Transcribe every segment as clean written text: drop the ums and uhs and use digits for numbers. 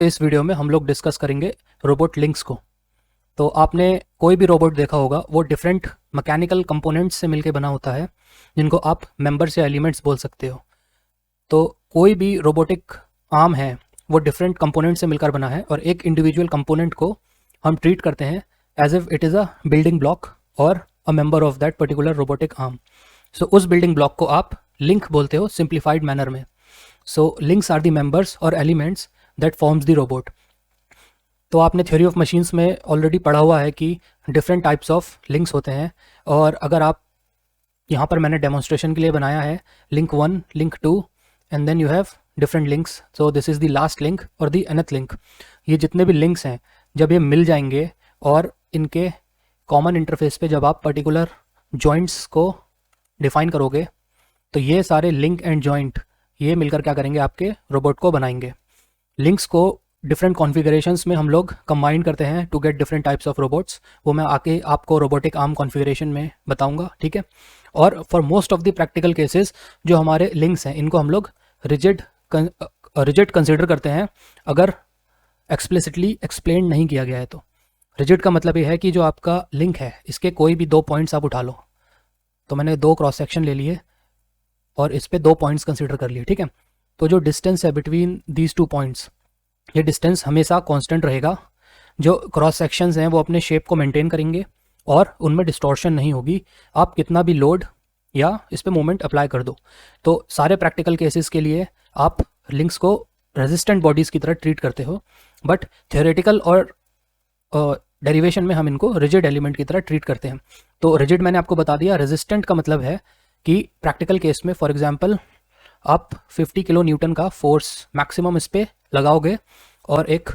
इस वीडियो में हम लोग डिस्कस करेंगे रोबोट लिंक्स को। तो आपने कोई भी रोबोट देखा होगा, वो डिफरेंट मैकेनिकल कंपोनेंट्स से मिलकर बना होता है, जिनको आप मेंबर्स या एलिमेंट्स बोल सकते हो। तो कोई भी रोबोटिक आर्म है वो डिफरेंट कंपोनेंट से मिलकर बना है, और एक इंडिविजुअल कंपोनेंट को हम ट्रीट करते हैं as if it is a building block और a member of that particular robotic arm. So उस बिल्डिंग ब्लॉक को आप लिंक बोलते हो सिंप्लीफाइड मैनर में। So links are the members और elements that forms the robot. तो आपने थ्योरी ऑफ मशीन्स में ऑलरेडी पढ़ा हुआ है कि डिफरेंट टाइप्स ऑफ लिंक्स होते हैं, और अगर आप यहाँ पर मैंने डेमोन्स्ट्रेशन के लिए बनाया है link 1, link 2, and then you have different links. So this is the last link और द nth लिंक। ये जितने भी लिंक्स हैं, जब ये मिल जाएंगे और इनके कॉमन इंटरफेस पे जब आप पर्टिकुलर जॉइंट्स को डिफाइन करोगे, तो ये सारे लिंक एंड जॉइंट ये मिलकर क्या करेंगे, आपके रोबोट को बनाएंगे। लिंक्स को डिफरेंट कॉन्फ़िगरेशंस में हम लोग कंबाइन करते हैं to get different types of robots. वो मैं आके आपको रोबोटिक आर्म कॉन्फ़िगरेशन में बताऊंगा, ठीक है। और for most of the practical cases जो हमारे लिंक्स हैं, इनको हम लोग रिजिड कंसिडर करते हैं, अगर एक्सप्लिसिटली एक्सप्लेन नहीं किया गया है तो। रिजिड का मतलब ये है कि जो आपका लिंक है, इसके कोई भी 2 पॉइंट्स आप उठा लो। तो मैंने 2 क्रॉस सेक्शन ले लिए और इस पे 2 पॉइंट्स कंसिडर कर लिए, ठीक है। तो जो डिस्टेंस है बिटवीन दीज 2 पॉइंट्स, ये डिस्टेंस हमेशा कांस्टेंट रहेगा। जो क्रॉस सेक्शंस हैं वो अपने शेप को मेंटेन करेंगे और उनमें डिस्टॉर्शन नहीं होगी। आप कितना भी लोड या इस पे मोमेंट अप्लाई कर दो। तो सारे प्रैक्टिकल केसेस के लिए आप लिंक्स को रेजिस्टेंट बॉडीज़ की तरह ट्रीट करते हो, बट थियोरेटिकल और डेरिवेशन में हम इनको रिजिड एलिमेंट की तरह ट्रीट करते हैं। तो रिजिड मैंने आपको बता दिया। रेजिस्टेंट का मतलब है कि प्रैक्टिकल केस में फॉर एग्जांपल आप 50 किलो न्यूटन का फोर्स मैक्सिमम इस पे लगाओगे, और एक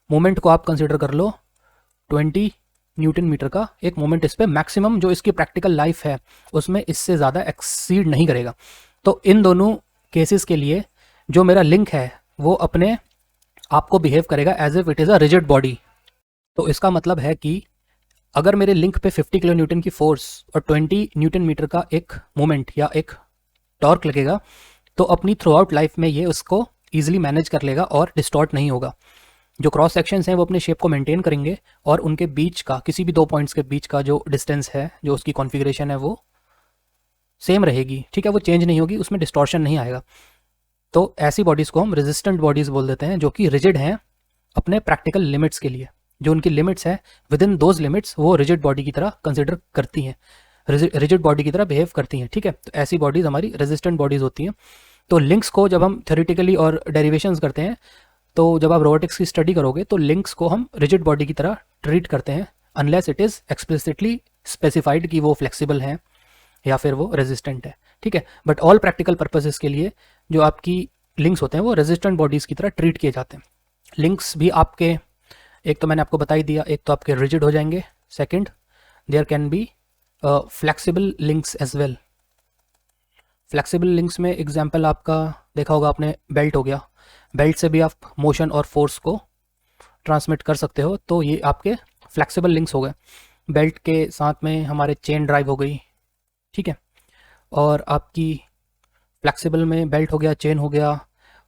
मोमेंट को आप कंसिडर कर लो 20 न्यूटन मीटर का एक मोमेंट इस पे मैक्सिमम, जो इसकी प्रैक्टिकल लाइफ है उसमें इससे ज़्यादा एक्सीड नहीं करेगा। तो इन दोनों केसेस के लिए जो मेरा लिंक है वो अपने आप को बिहेव करेगा as if it is a rigid body. तो इसका मतलब है कि अगर मेरे लिंक पे 50 किलो न्यूटन की फोर्स और 20 न्यूटन मीटर का एक मोमेंट या एक टॉर्क लगेगा, तो अपनी थ्रू आउट लाइफ में ये उसको ईजिली मैनेज कर लेगा और डिस्टॉर्ट नहीं होगा। जो क्रॉस सेक्शंस हैं वो अपने शेप को मेंटेन करेंगे, और उनके बीच का किसी भी 2 पॉइंट्स के बीच का जो डिस्टेंस है, जो उसकी कॉन्फ़िगरेशन है, वो सेम रहेगी, ठीक है। वो चेंज नहीं होगी, उसमें डिस्टॉर्शन नहीं आएगा। तो ऐसी बॉडीज़ को हम रेजिस्टेंट बॉडीज़ बोल देते हैं, जो कि रिजिड हैं अपने प्रैक्टिकल लिमिट्स के लिए। जो उनकी लिमिट्स है, विद इन दोज लिमिट्स वो रिजिड बॉडी की तरह कंसिडर करती हैं, रिजिड बॉडी की तरह बिहेव करती हैं, ठीक है। तो ऐसी बॉडीज़ हमारी रेजिस्टेंट बॉडीज़ होती हैं। तो लिंक्स को जब हम थ्योरेटिकली और डेरिवेशंस करते हैं, तो जब आप रोबोटिक्स की स्टडी करोगे तो लिंक्स को हम रिजिड बॉडी की तरह ट्रीट करते हैं, unless it is explicitly specified कि वो फ्लेक्सिबल हैं या फिर वो रेजिस्टेंट है, ठीक है। बट ऑल प्रैक्टिकल पर्पसेस के लिए जो आपकी लिंक्स होते हैं वो रेजिस्टेंट बॉडीज़ की तरह ट्रीट किए जाते हैं। लिंक्स भी आपके, एक तो मैंने आपको बता ही दिया, एक तो आपके रिजिड हो जाएंगे, second there can be flexible links as well. Flexible links में एग्जांपल आपका देखा होगा आपने, बेल्ट हो गया। बेल्ट से भी आप मोशन और फोर्स को ट्रांसमिट कर सकते हो, तो ये आपके फ्लेक्सिबल लिंक्स हो गए। बेल्ट के साथ में हमारे चेन ड्राइव हो गई, ठीक है। और आपकी फ्लेक्सिबल में बेल्ट हो गया, चेन हो गया,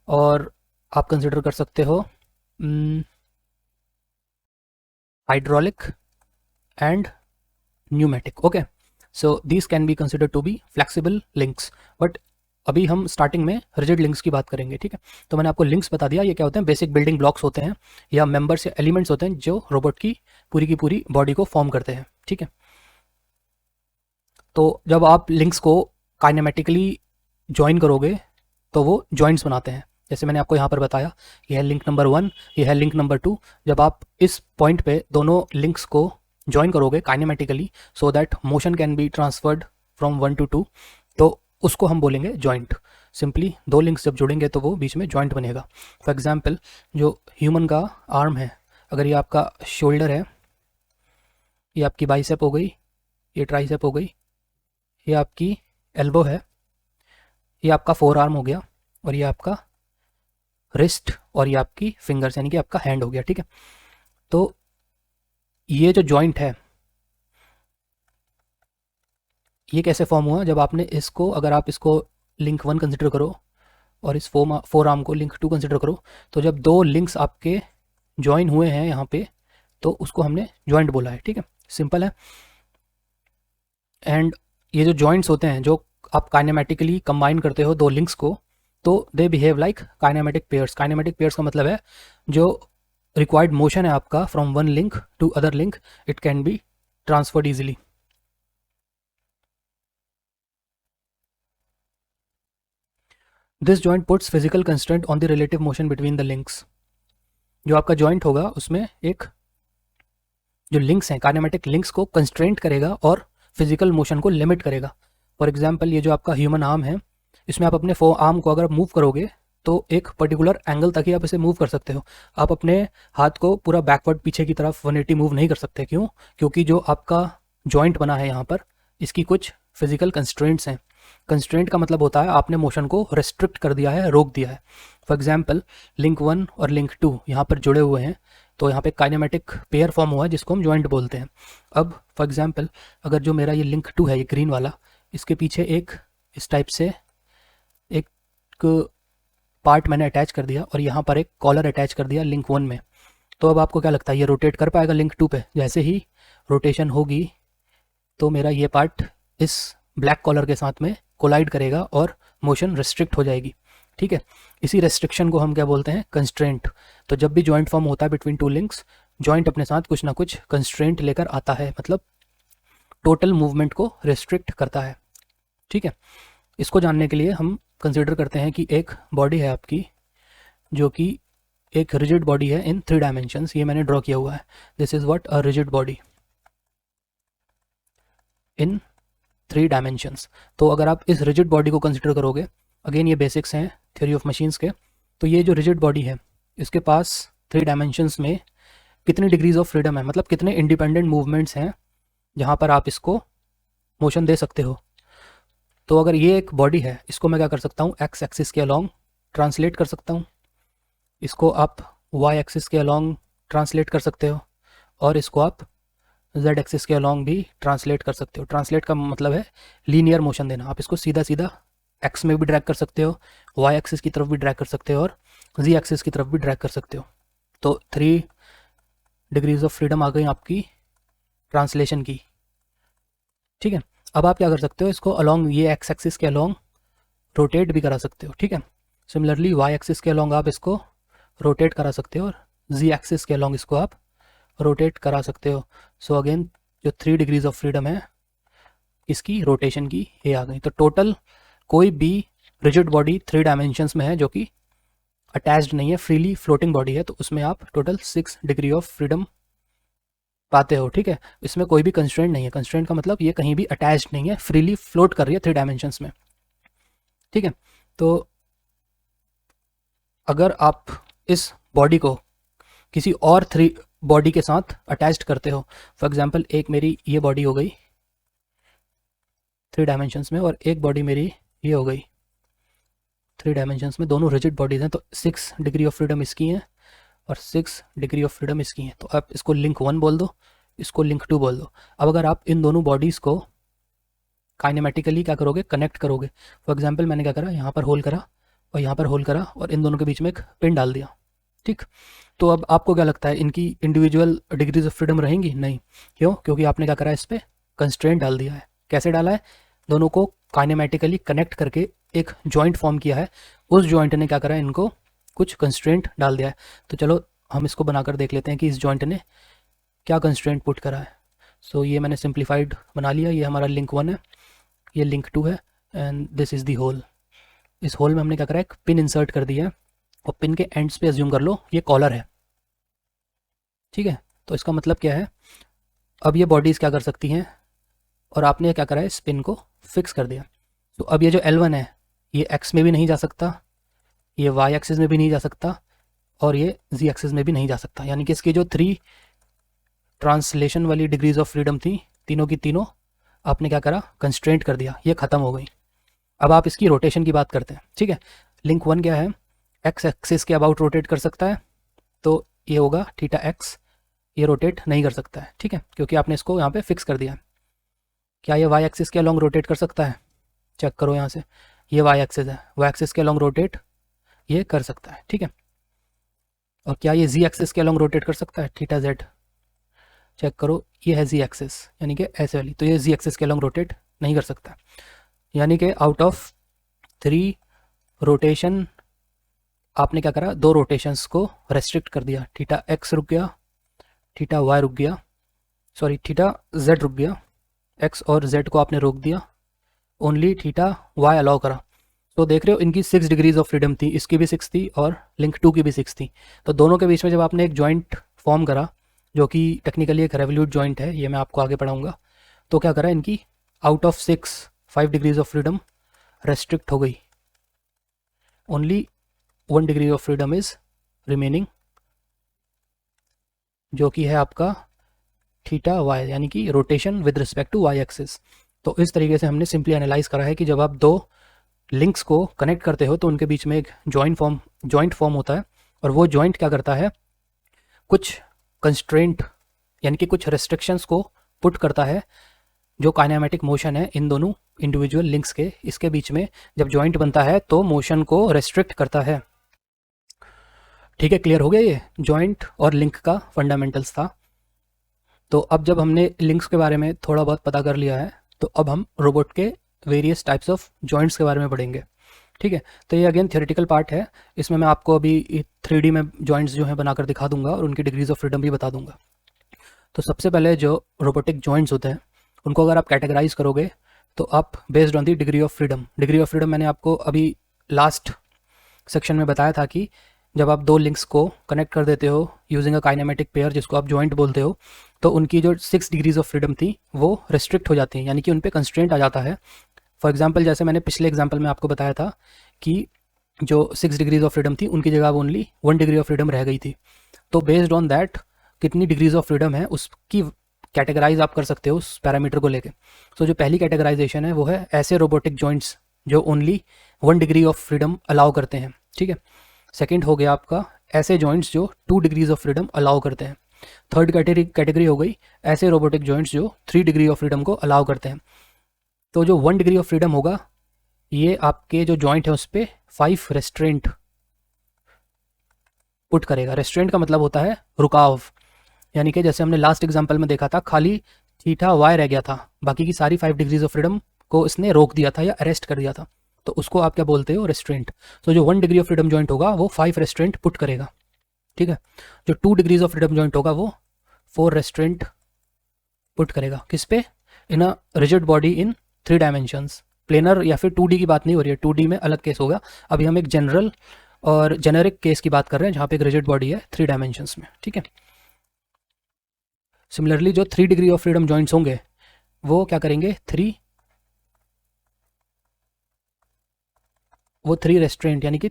और आप कंसिडर कर सकते हो hydraulic and pneumatic, okay. So these can be consider to be flexible links. But अभी हम स्टार्टिंग में रिजिड लिंक्स की बात करेंगे, ठीक है। तो मैंने आपको लिंक्स बता दिया, ये क्या होते हैं, बेसिक बिल्डिंग ब्लॉक्स होते हैं या मेंबर्स या एलिमेंट्स होते हैं जो रोबोट की पूरी बॉडी को फॉर्म करते हैं, ठीक है। तो जब आप लिंक्स को काइनेमेटिकली ज्वाइन करोगे तो वो जॉइंट्स बनाते हैं। जैसे मैंने आपको यहाँ पर बताया, ये है लिंक नंबर 1, ये है लिंक नंबर 2। जब आप इस पॉइंट पे दोनों लिंक्स को ज्वाइन करोगे kinematically, so that motion can be transferred from 1 to 2, तो उसको हम बोलेंगे जॉइंट। सिंपली 2 लिंक्स जब जुड़ेंगे तो वो बीच में जॉइंट बनेगा। फॉर एग्जांपल जो ह्यूमन का आर्म है, अगर ये आपका शोल्डर है, ये आपकी बाइसेप हो गई, ये ट्राइसेप हो गई, ये आपकी एल्बो है, ये आपका फोर आर्म हो गया, और ये आपका रिस्ट, और ये आपकी फिंगर्स यानी कि आपका हैंड हो गया, ठीक है। तो ये जो जॉइंट है ये कैसे फॉर्म हुआ, जब आपने इसको, अगर आप इसको लिंक 1 कंसिडर करो और इस फोर आर्म को लिंक 2 कंसिडर करो, तो जब दो लिंक्स आपके ज्वाइन हुए हैं यहाँ पे, तो उसको हमने जॉइंट बोला है, ठीक है, सिंपल है। एंड ये जो जॉइंट्स होते हैं, जो आप काइनेमेटिकली कंबाइन करते हो दो लिंक्स को, तो they behave like kinematic pairs. Kinematic pairs का मतलब है जो रिक्वायर्ड मोशन है आपका from one link to other link, it can be transferred easily. This joint puts physical constraint on the relative motion between the links. जो आपका joint होगा उसमें एक जो लिंक्स हैं, काइनेमेटिक लिंक्स को कंस्ट्रेंट करेगा और फिजिकल मोशन को लिमिट करेगा। फॉर एग्जाम्पल, ये जो आपका ह्यूमन आर्म है, इसमें आप अपने आर्म को अगर मूव करोगे तो एक पर्टिकुलर एंगल तक ही आप इसे मूव कर सकते हो। आप अपने हाथ को पूरा बैकवर्ड पीछे की तरफ 180 मूव नहीं कर सकते। क्यों? क्योंकि जो आपका जॉइंट बना है यहाँ पर, इसकी कुछ फिजिकल कंस्ट्रेंट्स हैं। कंस्ट्रेंट का मतलब होता है आपने मोशन को रेस्ट्रिक्ट कर दिया है, रोक दिया है। फॉर एग्जाम्पल, लिंक 1 और लिंक 2 यहाँ पर जुड़े हुए हैं, तो यहाँ पे काइनेमेटिक पेयर फॉर्म हुआ है जिसको हम जॉइंट बोलते हैं। अब फॉर एग्जाम्पल, अगर जो मेरा ये लिंक 2 है, ये ग्रीन वाला, इसके पीछे एक इस टाइप से एक पार्ट मैंने अटैच कर दिया और यहाँ पर एक कॉलर अटैच कर दिया लिंक 1 में, तो अब आपको क्या लगता है ये रोटेट कर पाएगा लिंक 2 पे? जैसे ही रोटेशन होगी तो मेरा ये पार्ट इस ब्लैक कॉलर के साथ में कोलाइड करेगा और मोशन रिस्ट्रिक्ट हो जाएगी, ठीक है। इसी रेस्ट्रिक्शन को हम क्या बोलते हैं? कंस्ट्रेंट। तो जब भी जॉइंट फॉर्म होता है बिटवीन टू लिंक्स, जॉइंट अपने साथ कुछ ना कुछ कंस्ट्रेंट लेकर आता है, मतलब टोटल मूवमेंट को रिस्ट्रिक्ट करता है, ठीक है। इसको जानने के लिए हम कंसिडर करते हैं कि एक बॉडी है आपकी, जो कि एक रिजिड बॉडी है इन 3 डायमेंशंस। ये मैंने ड्रॉ किया हुआ है। This is what a rigid body in 3 dimensions. तो अगर आप इस रिजिड बॉडी को कंसिडर करोगे, अगेन ये बेसिक्स हैं थ्योरी ऑफ मशीन्स के, तो ये जो रिजिड बॉडी है, इसके पास 3 डायमेंशंस में कितनी डिग्रीज ऑफ फ्रीडम है, मतलब कितने इंडिपेंडेंट मूवमेंट्स हैं जहाँ पर आप इसको मोशन दे सकते हो। तो अगर ये एक बॉडी है, इसको मैं क्या कर सकता हूँ? एक्स एक्सिस के अलॉन्ग ट्रांसलेट कर सकता हूँ, इसको आप वाई एक्सिस के अलॉन्ग ट्रांसलेट कर सकते हो, और इसको आप जेड एक्सिस के अलॉन्ग भी ट्रांसलेट कर सकते हो। ट्रांसलेट का मतलब है लीनियर मोशन देना। आप इसको सीधा सीधा एक्स में भी ड्रैग कर सकते हो, वाई एक्सिस की तरफ भी ड्रैग कर सकते हो, और जी एक्सिस की तरफ भी ड्रैग कर सकते हो। तो 3 डिग्रीज ऑफ फ्रीडम आ गई आपकी ट्रांसलेशन की, ठीक है। अब आप क्या कर सकते हो? इसको अलॉन्ग ये एक्स एक्सिस के अलॉन्ग रोटेट भी करा सकते हो, ठीक है। सिमिलरली वाई एक्सिस के अलॉन्ग आप इसको रोटेट करा सकते हो, और जी एक्सिस के अलॉन्ग इसको आप रोटेट करा सकते हो। सो अगेन जो 3 डिग्रीज ऑफ फ्रीडम है इसकी रोटेशन की, ये आ गई। तो टोटल कोई भी रिजिड बॉडी 3 डायमेंशंस में है जो कि अटैच्ड नहीं है, फ्रीली फ्लोटिंग बॉडी है, तो उसमें आप टोटल 6 डिग्री ऑफ फ्रीडम पाते हो, ठीक है। इसमें कोई भी कंस्ट्रेंट नहीं है। कंस्ट्रेंट का मतलब ये कहीं भी अटैच्ड नहीं है, फ्रीली फ्लोट कर रही है 3 डायमेंशंस में, ठीक है। तो अगर आप इस बॉडी को किसी और 3 बॉडी के साथ अटैच्ड करते हो, फॉर एग्जांपल एक मेरी ये बॉडी हो गई 3 डायमेंशंस में, और एक बॉडी मेरी ये हो गई 3 डायमेंशंस में, दोनों रिजिड बॉडीज हैं, तो 6 डिग्री ऑफ फ्रीडम इसकी है और 6 डिग्री ऑफ फ्रीडम इसकी है। तो आप इसको लिंक 1 बोल दो, इसको लिंक 2 बोल दो। अब अगर आप इन दोनों बॉडीज़ को काइनेमेटिकली क्या करोगे? कनेक्ट करोगे। फॉर एग्जांपल मैंने क्या करा, यहाँ पर होल करा और यहाँ पर होल करा और इन दोनों के बीच में एक पिन डाल दिया, ठीक। तो अब आपको क्या लगता है इनकी इंडिविजुअल डिग्रीज ऑफ फ्रीडम रहेंगी? नहीं। क्यों? क्योंकि आपने क्या करा, इस पर कंस्ट्रेंट डाल दिया है। कैसे डाला है? दोनों को काइनेमेटिकली कनेक्ट करके एक जॉइंट फॉर्म किया है। उस जॉइंट ने क्या करा, इनको कुछ कंस्ट्रेंट डाल दिया है। तो चलो हम इसको बनाकर देख लेते हैं कि इस जॉइंट ने क्या कंस्ट्रेंट पुट करा है। सो ये मैंने सिंप्लीफाइड बना लिया। ये हमारा लिंक 1 है, ये लिंक 2 है, and this is the hole. इस होल में हमने क्या करा, एक पिन इंसर्ट कर दिया है, और पिन के एंड्स पे अज्यूम कर लो ये कॉलर है, ठीक है। तो इसका मतलब क्या है, अब ये बॉडीज़ क्या कर सकती हैं, और आपने क्या करा है, इस पिन को फिक्स कर दिया। तो अब ये जो L1 है, ये एक्स में भी नहीं जा सकता, ये वाई एक्सिस में भी नहीं जा सकता, और ये जी एक्सिस में भी नहीं जा सकता। यानी कि इसकी जो 3 ट्रांसलेशन वाली डिग्रीज ऑफ फ्रीडम थी, तीनों की तीनों आपने क्या करा, कंस्ट्रेंट कर दिया, ये ख़त्म हो गई। अब आप इसकी रोटेशन की बात करते हैं, ठीक है। लिंक 1 क्या है, एक्स एक्सिस के अबाउट रोटेट कर सकता है, तो ये होगा थीटा एक्स। ये रोटेट नहीं कर सकता है, ठीक है, क्योंकि आपने इसको यहाँ पे फिक्स कर दिया है। क्या ये वाई एक्सिस के अलॉन्ग रोटेट कर सकता है? चेक करो यहाँ से, ये वाई एक्सिस है, वाई एक्सिस के अलॉन्ग रोटेट ये कर सकता है, ठीक है। और क्या ये जी एक्सिस के अलॉन्ग रोटेट कर सकता है, थीटा जेड? चेक करो, ये है जी एक्सिस यानी कि ऐसे वाली, तो ये जी एक्सिस के अलॉन्ग रोटेट नहीं कर सकता। यानी कि आउट ऑफ 3 रोटेशन आपने क्या करा, 2 रोटेशंस को रेस्ट्रिक्ट कर दिया। थीटा एक्स रुक गया, थीटा वाई रुक गया, सॉरी थीटा जेड रुक गया, एक्स और जेड को आपने रोक दिया, ओनली थीटा वाई अलाउ करा। तो देख रहे हो इनकी 6 डिग्रीज ऑफ फ्रीडम थी, इसकी भी 6 थी और लिंक 2 की भी 6 थी। तो दोनों के बीच में जब आपने एक जॉइंट फॉर्म करा, जो कि टेक्निकली एक रेवोल्यूट जॉइंट है, ये मैं आपको आगे पढ़ाऊंगा, तो क्या करा, इनकी out of 6 5 degrees of freedom restrict हो गई, only 1 degree of freedom is remaining, जो कि है आपका थीटा वाई, यानी कि rotation with respect to Y axis. तो इस तरीके से हमने सिंपली एनालाइज करा है कि जब आप 2 लिंक्स को कनेक्ट करते हो तो उनके बीच में एक जॉइंट फॉर्म होता है, और वो जॉइंट क्या करता है, कुछ कंस्ट्रेंट यानी कि कुछ रेस्ट्रिक्शंस को पुट करता है, जो काइनेमेटिक मोशन है इन दोनों इंडिविजुअल लिंक्स के, इसके बीच में जब जॉइंट बनता है तो मोशन को रेस्ट्रिक्ट करता है। ठीक है, क्लियर हो गया ये जॉइंट और लिंक का फंडामेंटल्स था। तो अब जब हमने लिंक्स के बारे में थोड़ा बहुत पता कर लिया है, तो अब हम रोबोट के वेरियस टाइप्स ऑफ जॉइंट्स के बारे में पढ़ेंगे, ठीक है। तो ये अगेन थियोरेटिकल पार्ट है, इसमें मैं आपको अभी 3D में जॉइंट्स जो हैं बनाकर दिखा दूंगा और उनकी डिग्रीज ऑफ फ्रीडम भी बता दूंगा। तो सबसे पहले जो रोबोटिक जॉइंट्स होते हैं, उनको अगर आप कैटेगराइज करोगे तो आप based on the degree of freedom मैंने आपको अभी लास्ट सेक्शन में बताया था कि जब आप 2 लिंक्स को कनेक्ट कर देते हो यूजिंग अ काइनेमेटिक पेयर, जिसको आप जॉइंट बोलते हो, तो उनकी जो 6 डिग्रीज ऑफ फ्रीडम थी वो रिस्ट्रिक्ट हो जाती हैं, यानी कि उन पर कंस्ट्रेंट आ जाता है। फॉर एग्जाम्पल, जैसे मैंने पिछले एग्जाम्पल में आपको बताया था कि जो 6 डिग्रीज ऑफ फ्रीडम थी उनकी जगह ओनली 1 डिग्री ऑफ फ्रीडम रह गई थी। तो बेस्ड ऑन दैट कितनी डिग्रीज ऑफ फ्रीडम है उसकी कैटेगराइज आप कर सकते हो उस पैरामीटर को लेके। तो जो पहली कैटेगराइजेशन है वो है ऐसे रोबोटिक जॉइंट्स जो only 1 degree of freedom allow करते हैं, ठीक है। सेकंड हो गया आपका ऐसे जॉइंट्स जो 2 डिग्रीज ऑफ फ्रीडम अलाउ करते हैं। थर्ड कैटेगरी हो गई ऐसे रोबोटिक जॉइंट्स जो 3 डिग्री ऑफ फ्रीडम को अलाउ करते हैं। तो जो 1 डिग्री ऑफ फ्रीडम होगा, ये आपके जो जॉइंट है उस पर 5 रेस्ट्रेंट पुट करेगा। रेस्ट्रेंट का मतलब होता है रुकाव, यानी कि जैसे हमने लास्ट एग्जांपल में देखा था, खाली थीटा वाई रह गया था, बाकी की सारी 5 डिग्रीज ऑफ फ्रीडम को इसने रोक दिया था या अरेस्ट कर दिया था, तो उसको आप क्या बोलते हो, रेस्ट्रेंट। तो जो 1 डिग्री ऑफ फ्रीडम जॉइंट होगा वो 5 रेस्ट्रेंट पुट करेगा, ठीक है। जो 2 डिग्रीज ऑफ फ्रीडम जॉइंट होगा वो 4 रेस्ट्रेंट पुट करेगा। किस पे? In a rigid body in 3 dimensions. Planar या फिर 2D की बात नहीं हो रही है, 2D में अलग केस होगा, अभी हम एक जनरल और जेनेरिक केस की बात कर रहे हैं जहाँ पे एक रिजिड बॉडी है 3 डायमेंशंस में, ठीक है। सिमिलरली जो 3 डिग्री ऑफ फ्रीडम जॉइंट्स होंगे वो क्या करेंगे, 3 रेस्ट्रेंट यानी कि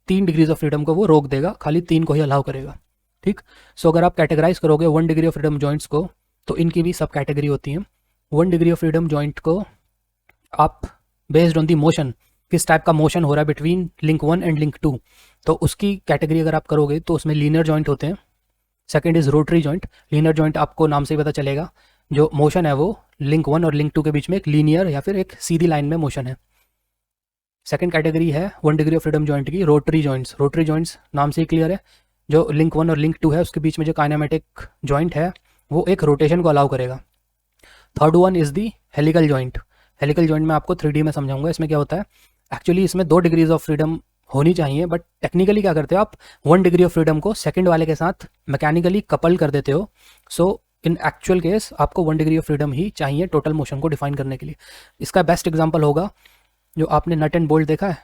3 डिग्रीज ऑफ फ्रीडम को वो रोक देगा, खाली 3 को ही अलाउ करेगा, ठीक। सो अगर आप कैटेगराइज करोगे 1 डिग्री ऑफ फ्रीडम जॉइंट्स को, तो इनकी भी सब कैटेगरी होती हैं। 1 डिग्री ऑफ फ्रीडम जॉइंट को आप बेस्ड ऑन दी मोशन, किस टाइप का मोशन हो रहा है बिटवीन लिंक 1 एंड लिंक 2, तो उसकी कैटेगरी अगर आप करोगे तो उसमें लीनियर जॉइंट होते हैं। Second is rotary joint. Linear joint आपको नाम से ही पता चलेगा, जो मोशन है वो लिंक 1 और लिंक 2 के बीच में एक लीनियर या फिर एक सीधी लाइन में मोशन है। सेकंड कैटेगरी है 1 डिग्री ऑफ फ्रीडम जॉइंट की, रोटरी जॉइंट्स। रोटरी जॉइंट्स नाम से ही क्लियर है, जो लिंक 1 और लिंक 2 है उसके बीच में जो काइनेमेटिक जॉइंट है वो एक रोटेशन को अलाउ करेगा। Third one is the helical joint. Helical joint में आपको 3D में समझाऊंगा। इसमें क्या होता है, एक्चुअली इसमें 2 डिग्रीज ऑफ फ्रीडम होनी चाहिए, बट टेक्निकली क्या करते हो आप, 1 डिग्री ऑफ फ्रीडम को सेकंड वाले के साथ मैकेनिकली कपल कर देते हो। सो इन एक्चुअल केस आपको 1 डिग्री ऑफ फ्रीडम ही चाहिए टोटल मोशन को डिफाइन करने के लिए। इसका बेस्ट एग्जांपल होगा जो आपने नट एंड बोल्ट देखा है।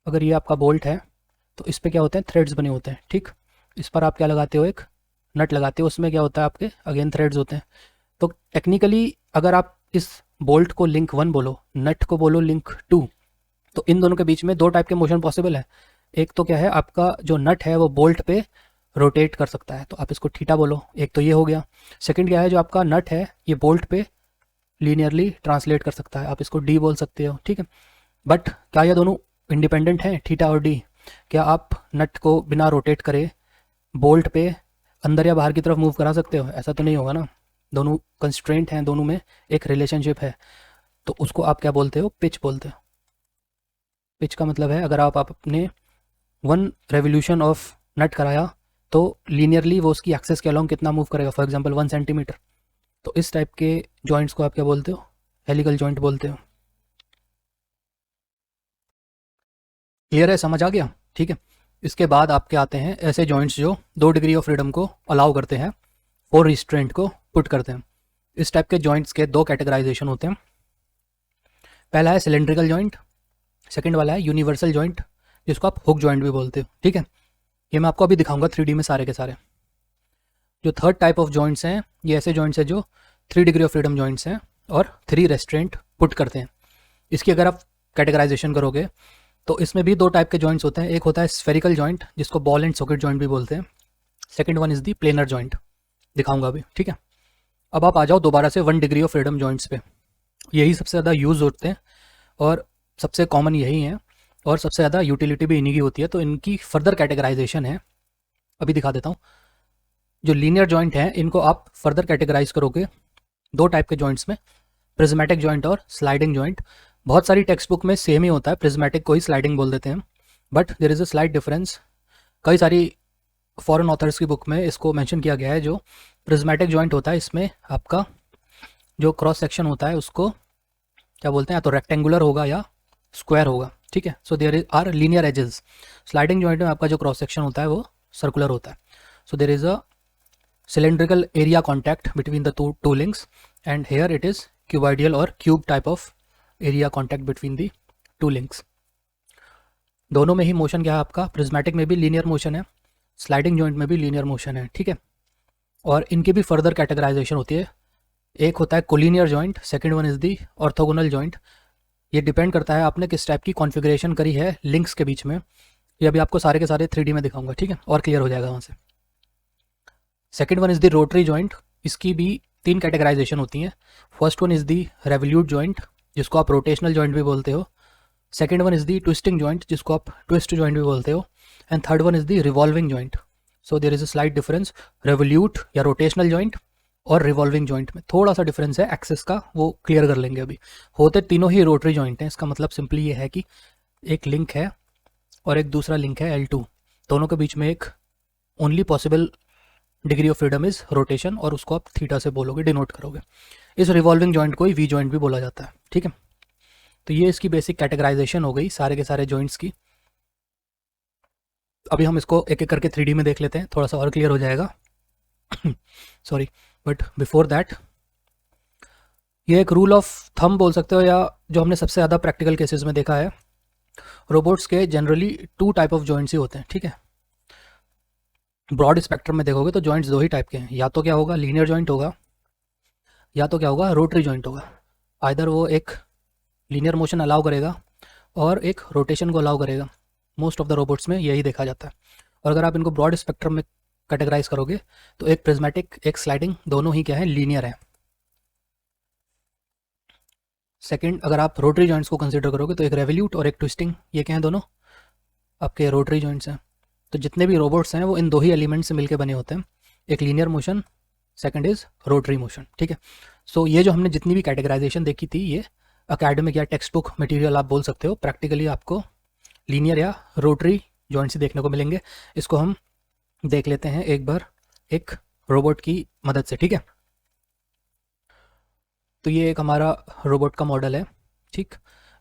अगर ये आपका बोल्ट है तो इस पर क्या होते हैं, थ्रेड्स बने होते हैं, ठीक। इस पर आप क्या लगाते हो, एक नट लगाते हो, उसमें क्या होता है आपके अगेन थ्रेड्स होते हैं। तो टेक्निकली अगर आप इस बोल्ट को लिंक 1 बोलो, नट को बोलो लिंक 2, तो इन दोनों के बीच में 2 टाइप के मोशन पॉसिबल है। एक तो क्या है, आपका जो नट है वो बोल्ट पे रोटेट कर सकता है, तो आप इसको थीटा बोलो, एक तो ये हो गया। सेकंड क्या है, जो आपका नट है ये बोल्ट पे लीनियरली ट्रांसलेट कर सकता है, आप इसको डी बोल सकते हो, ठीक है। बट क्या ये दोनों इंडिपेंडेंट हैं, थीटा और डी? क्या आप नट को बिना रोटेट करे बोल्ट पे अंदर या बाहर की तरफ मूव करा सकते हो? ऐसा तो नहीं होगा ना, दोनों कंस्ट्रेंट हैं, दोनों में एक रिलेशनशिप है, तो उसको आप क्या बोलते हो, पिच बोलते हो। पिच का मतलब है अगर आप अपने 1 रेवोल्यूशन ऑफ नट कराया तो लीनियरली वो उसकी एक्सेस के अलॉन्ग कितना मूव करेगा, फॉर एग्जांपल 1 सेंटीमीटर। तो इस टाइप के जॉइंट्स को आप क्या बोलते हो, हेलिकल जॉइंट बोलते हो। क्लियर है, समझ आ गया, ठीक है। इसके बाद आपके आते हैं ऐसे जॉइंट्स जो 2 डिग्री ऑफ फ्रीडम को अलाउ करते हैं और रिस्ट्रेंट को पुट करते हैं। इस टाइप के जॉइंट्स के 2 कैटेगराइजेशन होते हैं। पहला है सिलेंड्रिकल जॉइंट, सेकंड वाला है यूनिवर्सल जॉइंट, जिसको आप हुक जॉइंट भी बोलते हो, ठीक है। ये मैं आपको अभी दिखाऊंगा 3D में सारे के सारे। जो थर्ड टाइप ऑफ जॉइंट्स हैं, ये ऐसे जॉइंट्स हैं जो 3 डिग्री ऑफ फ्रीडम जॉइंट्स हैं और 3 रेस्ट्रेंट पुट करते हैं। इसकी अगर आप कैटेगराइजेशन करोगे तो इसमें भी 2 टाइप के जॉइंट्स होते हैं। एक होता है स्फेरिकल जॉइंट, जिसको बॉल एंड सॉकेट जॉइंट भी बोलते हैं। Second one is the planar joint, दिखाऊंगा अभी, ठीक है। अब आप आ जाओ दोबारा से 1 डिग्री ऑफ फ्रीडम जॉइंट्स पे। यही सबसे ज़्यादा यूज़ होते हैं और सबसे कॉमन यही है और सबसे ज़्यादा यूटिलिटी भी इन्हीं की होती है। तो इनकी फर्दर कैटेगराइजेशन है, अभी दिखा देता हूँ। जो लीनियर जॉइंट हैं इनको आप फर्दर कैटेगराइज करोगे 2 टाइप के जॉइंट्स में, प्रिज्मेटिक जॉइंट और स्लाइडिंग जॉइंट। बहुत सारी टेक्स्ट बुक में सेम ही होता है, प्रिज्मेटिक को ही स्लाइडिंग बोल देते हैं, but there is a slight difference. कई सारी फॉरेन ऑथर्स की बुक में इसको मेंशन किया गया है। जो प्रिज्मेटिक जॉइंट होता है इसमें आपका जो क्रॉस सेक्शन होता है उसको क्या बोलते हैं, या तो रेक्टेंगुलर होगा या स्क्वायर होगा, ठीक है। So there are linear axes. Sliding joint में आपका जो क्रॉस सेक्शन होता है वो सर्कुलर होता है। So there is a cylindrical area contact between the two links, and here it is cuboidal or cube type of area contact between the 2 links। दोनों में ही मोशन क्या है आपका, प्रिज्मेटिक में भी लीनियर मोशन है, स्लाइडिंग जॉइंट में भी लीनियर मोशन है, ठीक है। और इनकी भी फर्दर कैटेगराइजेशन होती है। एक होता है collinear joint, second one is the orthogonal joint. ये डिपेंड करता है आपने किस टाइप की कॉन्फ़िगरेशन करी है लिंक्स के बीच में। ये अभी आपको सारे के सारे 3D में दिखाऊंगा, ठीक है, और क्लियर हो जाएगा वहाँ से। Second one is the rotary joint. इसकी भी 3 कैटेगराइजेशन होती हैं। First one is the revolute joint, जिसको आप रोटेशनल जॉइंट भी बोलते हो। Second one is the twisting joint, जिसको आप ट्विस्ट जॉइंट भी बोलते हो। And third one is the revolving joint. So there is a slight difference. Revolute या रोटेशनल जॉइंट और रिवॉल्विंग जॉइंट में थोड़ा सा डिफरेंस है एक्सेस का, वो क्लियर कर लेंगे अभी। होते तीनों ही रोटरी जॉइंट हैं। इसका मतलब सिंपली ये है कि एक लिंक है और एक दूसरा लिंक है L2, दोनों के बीच में एक only possible degree of freedom is rotation, और उसको आप थीटा से बोलोगे, डिनोट करोगे। इस रिवॉल्विंग जॉइंट को ही वी जॉइंट भी बोला जाता है, ठीक है। तो ये इसकी बेसिक कैटेगराइजेशन हो गई सारे के सारे जॉइंट्स की। अभी हम इसको एक एक करके 3D में देख लेते हैं, थोड़ा सा और क्लियर हो जाएगा। सॉरी, बट बिफोर दैट ये एक रूल ऑफ थंब बोल सकते हो, या जो हमने सबसे ज़्यादा प्रैक्टिकल केसेस में देखा है। रोबोट्स के जनरली 2 टाइप ऑफ जॉइंट्स ही होते हैं, ठीक है। ब्रॉड स्पेक्ट्रम में देखोगे तो जॉइंट्स 2 ही टाइप के हैं, या तो क्या होगा लीनियर जॉइंट होगा, या तो क्या होगा रोटरी जॉइंट होगा। आइदर वो एक लीनियर मोशन अलाउ करेगा और एक रोटेशन को अलाउ करेगा। मोस्ट ऑफ द रोबोट्स में यही देखा जाता है। और अगर आप इनको ब्रॉड स्पेक्ट्रम में कैटेगराइज करोगे तो एक प्रिज्मेटिक एक स्लाइडिंग दोनों ही क्या है, लीनियर है। सेकंड, अगर आप रोटरी जॉइंट्स को कंसीडर करोगे तो एक रेवोल्यूट और एक ट्विस्टिंग, ये क्या है, दोनों आपके रोटरी जॉइंट्स हैं। तो जितने भी रोबोट्स हैं वो इन 2 ही एलिमेंट से मिलकर बने होते हैं, एक linear motion, second is rotary motion, ठीक है। सो ये जो हमने जितनी भी कैटेगराइजेशन देखी थी, ये अकेडमिक या टेक्स्ट बुक मटेरियल आप बोल सकते हो। प्रैक्टिकली आपको लीनियर या रोटरी जॉइंट्स देखने को मिलेंगे। इसको हम देख लेते हैं एक बार एक रोबोट की मदद से, ठीक है। तो ये एक हमारा रोबोट का मॉडल है, ठीक।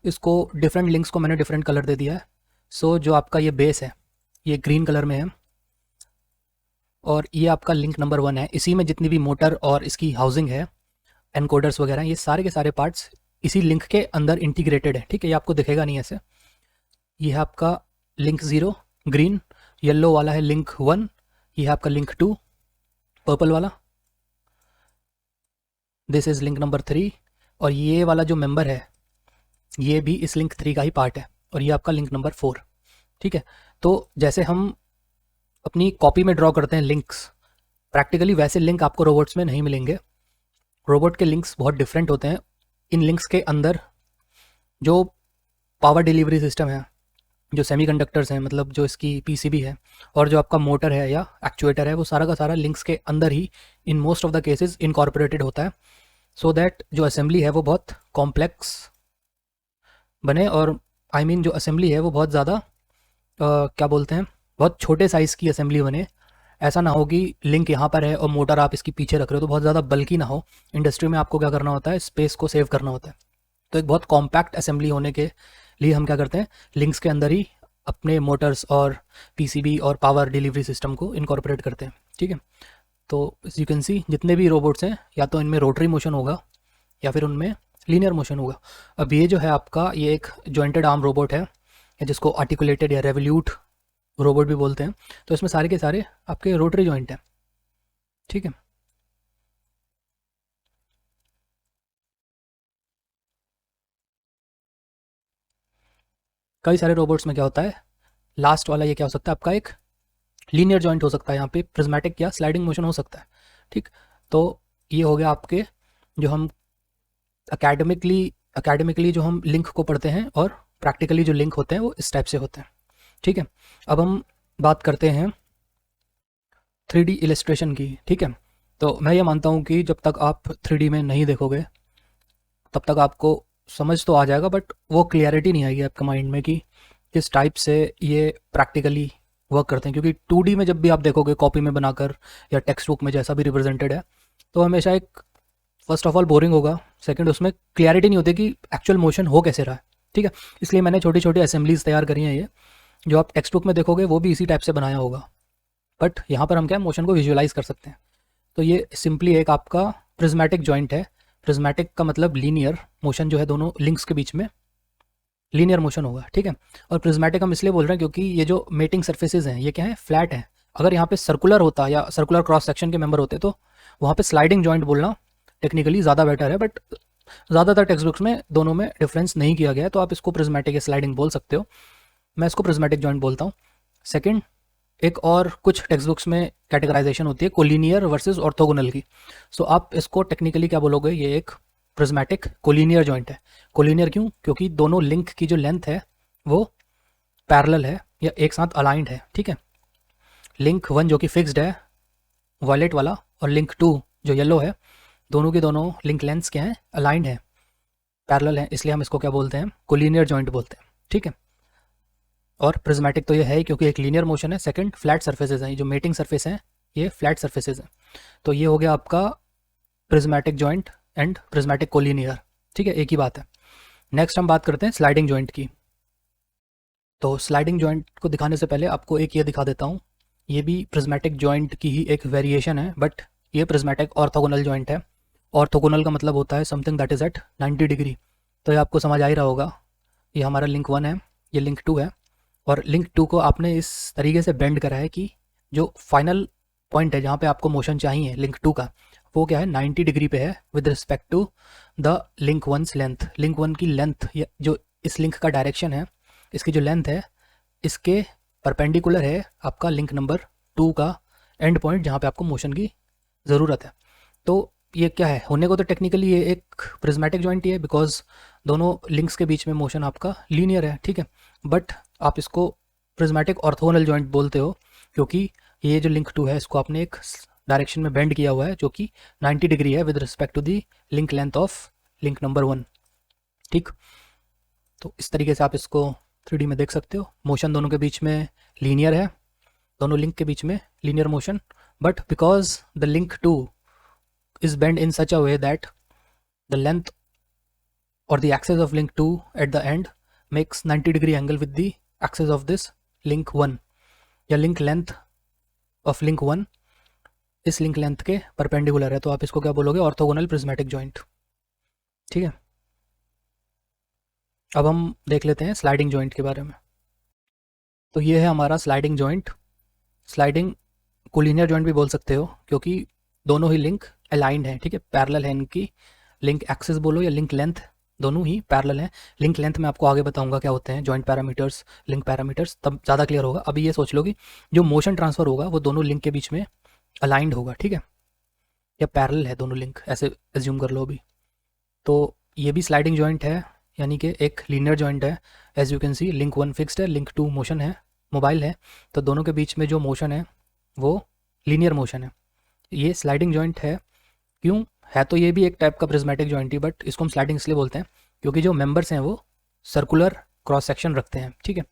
इसको डिफरेंट लिंक्स को मैंने डिफरेंट कलर दे दिया है। सो जो आपका ये बेस है ये ग्रीन कलर में है, और ये आपका लिंक नंबर 1 है। इसी में जितनी भी मोटर और इसकी हाउसिंग है, एनकोडर्स वगैरह, ये सारे के सारे पार्ट्स इसी लिंक के अंदर इंटीग्रेटेड है, ठीक है। ये आपको दिखेगा नहीं ऐसे। ये है आपका लिंक 0 ग्रीन, येलो वाला है लिंक 1, ये है आपका लिंक 2 पर्पल वाला, दिस इज लिंक नंबर 3, और ये वाला जो मेंबर है ये भी इस लिंक 3 का ही पार्ट है, और ये आपका लिंक नंबर 4, ठीक है। तो जैसे हम अपनी कॉपी में ड्रॉ करते हैं लिंक्स, प्रैक्टिकली वैसे लिंक आपको रोबोट्स में नहीं मिलेंगे। रोबोट के लिंक्स बहुत डिफरेंट होते हैं। इन लिंक्स के अंदर जो पावर डिलीवरी सिस्टम है, जो सेमीकंडक्टर्स हैं, मतलब जो इसकी पीसीबी है, और जो आपका मोटर है या एक्चुएटर है, वो सारा का सारा लिंक्स के अंदर ही in most of the cases incorporated होता है, सो दैट जो असेंबली है वो बहुत कॉम्प्लेक्स बने, और आई मीन जो असेंबली है वो बहुत ज़्यादा क्या बोलते हैं, बहुत छोटे साइज़ की असेंबली बने। ऐसा ना हो कि लिंक यहाँ पर है और मोटर आप इसकी पीछे रख रहे हो, तो बहुत ज़्यादा बल्की ना हो। इंडस्ट्री में आपको क्या करना होता है, स्पेस को सेव करना होता है। तो एक बहुत कॉम्पैक्ट असेंबली होने के लिए हम क्या करते हैं, लिंक्स के अंदर ही अपने मोटर्स और पीसीबी और पावर डिलीवरी सिस्टम को इनकॉर्पोरेट करते हैं। ठीक है, तो यू कैन सी जितने भी रोबोट्स हैं, या तो इनमें रोटरी मोशन होगा या फिर उनमें लीनियर मोशन होगा। अब ये जो है आपका, ये एक जॉइंटेड आर्म रोबोट है, या जिसको आर्टिकुलेटेड या रेवल्यूट रोबोट भी बोलते हैं। तो इसमें सारे के सारे आपके रोटरी जॉइंट हैं। ठीक है, कई सारे रोबोट्स में क्या होता है, लास्ट वाला ये क्या हो सकता है आपका, एक लीनियर जॉइंट हो सकता है, यहाँ पे प्रिज्मेटिक या स्लाइडिंग मोशन हो सकता है। ठीक, तो ये हो गया आपके, जो हम अकेडमिकली जो हम लिंक को पढ़ते हैं, और प्रैक्टिकली जो लिंक होते हैं वो इस टाइप से होते हैं। ठीक है, अब हम बात करते हैं 3D इलस्ट्रेशन की। ठीक है, तो मैं ये मानता हूँ कि जब तक आप 3D में नहीं देखोगे तब तक आपको समझ तो आ जाएगा, बट वो क्लियरिटी नहीं आएगी आपके माइंड में कि किस टाइप से ये प्रैक्टिकली वर्क करते हैं। क्योंकि 2D में जब भी आप देखोगे कॉपी में बनाकर या टेक्स्ट बुक में जैसा भी रिप्रेजेंटेड है, तो हमेशा एक, फर्स्ट ऑफ ऑल बोरिंग होगा, सेकंड उसमें क्लियरिटी नहीं होती कि एक्चुअल मोशन हो कैसे रहा है। ठीक है, इसलिए मैंने छोटी छोटी असेंबलीज तैयार करी हैं। ये जो आप टेक्स्ट बुक में देखोगे वो भी इसी टाइप से बनाया होगा, बट यहाँ पर हम क्या मोशन को विजुअलाइज कर सकते हैं। तो ये सिंपली एक आपका प्रिज्मेटिक जॉइंट है। प्रिज्मेटिक का मतलब लीनियर मोशन, जो है दोनों लिंक्स के बीच में लीनियर मोशन होगा। ठीक है, और प्रिज्मेटिक हम इसलिए बोल रहे हैं क्योंकि ये जो मेटिंग सर्फेसेज हैं ये क्या है, फ्लैट है। अगर यहाँ पे सर्कुलर होता या सर्कुलर क्रॉस सेक्शन के मेंबर होते तो वहाँ पे स्लाइडिंग जॉइंट बोलना टेक्निकली ज़्यादा बेटर है, बट ज़्यादातर टेक्स्ट बुक्स में दोनों में डिफरेंस नहीं किया गया है, तो आप इसको प्रिज्मेटिक या स्लाइडिंग बोल सकते हो। मैं इसको प्रिज्मेटिक जॉइंट बोलता हूँ। सेकंड, एक और कुछ टेक्स्ट बुक्स में कैटेगराइजेशन होती है कोलिनियर वर्सेस ऑर्थोगोनल की। सो आप इसको टेक्निकली क्या बोलोगे, ये एक प्रिज्मेटिक कोलिनियर जॉइंट है। कोलिनियर क्यों, क्योंकि दोनों लिंक की जो लेंथ है वो पैरेलल है या एक साथ अलाइंड है। ठीक है, लिंक 1 जो कि फिक्स्ड है, वायलेट वाला, और लिंक 2 जो येलो है, दोनों के दोनों लिंक लेंथ्स क्या हैं, अलाइंड है, पैरेलल है, इसलिए हम इसको क्या बोलते हैं, कोलिनियर जॉइंट बोलते हैं। ठीक है, और प्रिज्मेटिक तो ये है ही क्योंकि एक लीनियर मोशन है, सेकंड फ्लैट सर्फेसेज हैं, ये जो मेटिंग सर्फेस हैं ये फ्लैट सर्फेसेज हैं। तो ये हो गया आपका prismatic joint and prismatic collinear. ठीक है, एक ही बात है। नेक्स्ट हम बात करते हैं स्लाइडिंग जॉइंट की। तो स्लाइडिंग जॉइंट को दिखाने से पहले आपको एक ये दिखा देता हूँ, ये भी प्रिज्मेटिक जॉइंट की ही एक वेरिएशन है, बट ये प्रिज्मेटिक ऑर्थोगोनल जॉइंट है। ऑर्थोगोनल का मतलब होता है something that is at 90 degree. तो ये आपको समझ आ ही रहा होगा, ये हमारा लिंक 1 है, ये लिंक 2 है, और लिंक 2 को आपने इस तरीके से बेंड करा है कि जो फाइनल पॉइंट है जहाँ पे आपको मोशन चाहिए लिंक 2 का, वो क्या है, 90 डिग्री पे है with respect to the link 1's length. Link 1 की लेंथ, जो इस लिंक का डायरेक्शन है, इसकी जो लेंथ है, इसके परपेंडिकुलर है आपका लिंक नंबर 2 का एंड पॉइंट जहाँ पे आपको मोशन की ज़रूरत है। तो ये क्या है, होने को तो टेक्निकली ये एक प्रिज्मेटिक जॉइंट ही है, बिकॉज दोनों लिंक्स के बीच में मोशन आपका लीनियर है। ठीक है, बट आप इसको प्रिज्मेटिक ऑर्थोगोनल जॉइंट बोलते हो क्योंकि ये जो लिंक 2 है इसको आपने एक डायरेक्शन में बेंड किया हुआ है जो कि 90 डिग्री है with respect to the link length of link number 1। ठीक, तो इस तरीके से आप इसको 3D में देख सकते हो। मोशन दोनों के बीच में लीनियर है, दोनों लिंक के बीच में linear motion, but because the link 2 is bent in such a way that the length or the axis of link 2 at the end makes 90 degree angle with the axis of this link 1, या link length of link 1 इस link length के perpendicular है, तो आप इसको क्या बोलोगे, orthogonal prismatic joint. ठीक है, अब हम देख लेते हैं स्लाइडिंग जॉइंट के बारे में। तो ये है हमारा sliding joint. Sliding collinear joint भी बोल सकते हो क्योंकि दोनों ही लिंक अलाइंड हैं। ठीक है, पैरेलल है इनकी, लिंक एक्सिस बोलो या लिंक लेंथ, दोनों ही पैरेलल हैं। लिंक लेंथ में आपको आगे बताऊंगा क्या होते हैं, जॉइंट पैरामीटर्स, लिंक पैरामीटर्स, तब ज़्यादा क्लियर होगा। अभी ये सोच लो कि जो मोशन ट्रांसफ़र होगा वो दोनों लिंक के बीच में अलाइंड होगा। ठीक है, या पैरेलल है दोनों लिंक, ऐसे एज्यूम कर लो अभी। तो ये भी स्लाइडिंग जॉइंट है, यानी कि एक लीनियर जॉइंट है। As you can see link 1 fixed है, लिंक 2 मोशन है, मोबाइल है, तो दोनों के बीच में जो मोशन है वो लीनियर मोशन है। ये स्लाइडिंग जॉइंट है। क्यों है, तो ये भी एक टाइप का प्रिज्मेटिक जॉइंट ही, बट इसको हम स्लाइडिंग इसलिए बोलते हैं क्योंकि जो मेंबर्स हैं वो सर्कुलर क्रॉस सेक्शन रखते हैं। ठीक है,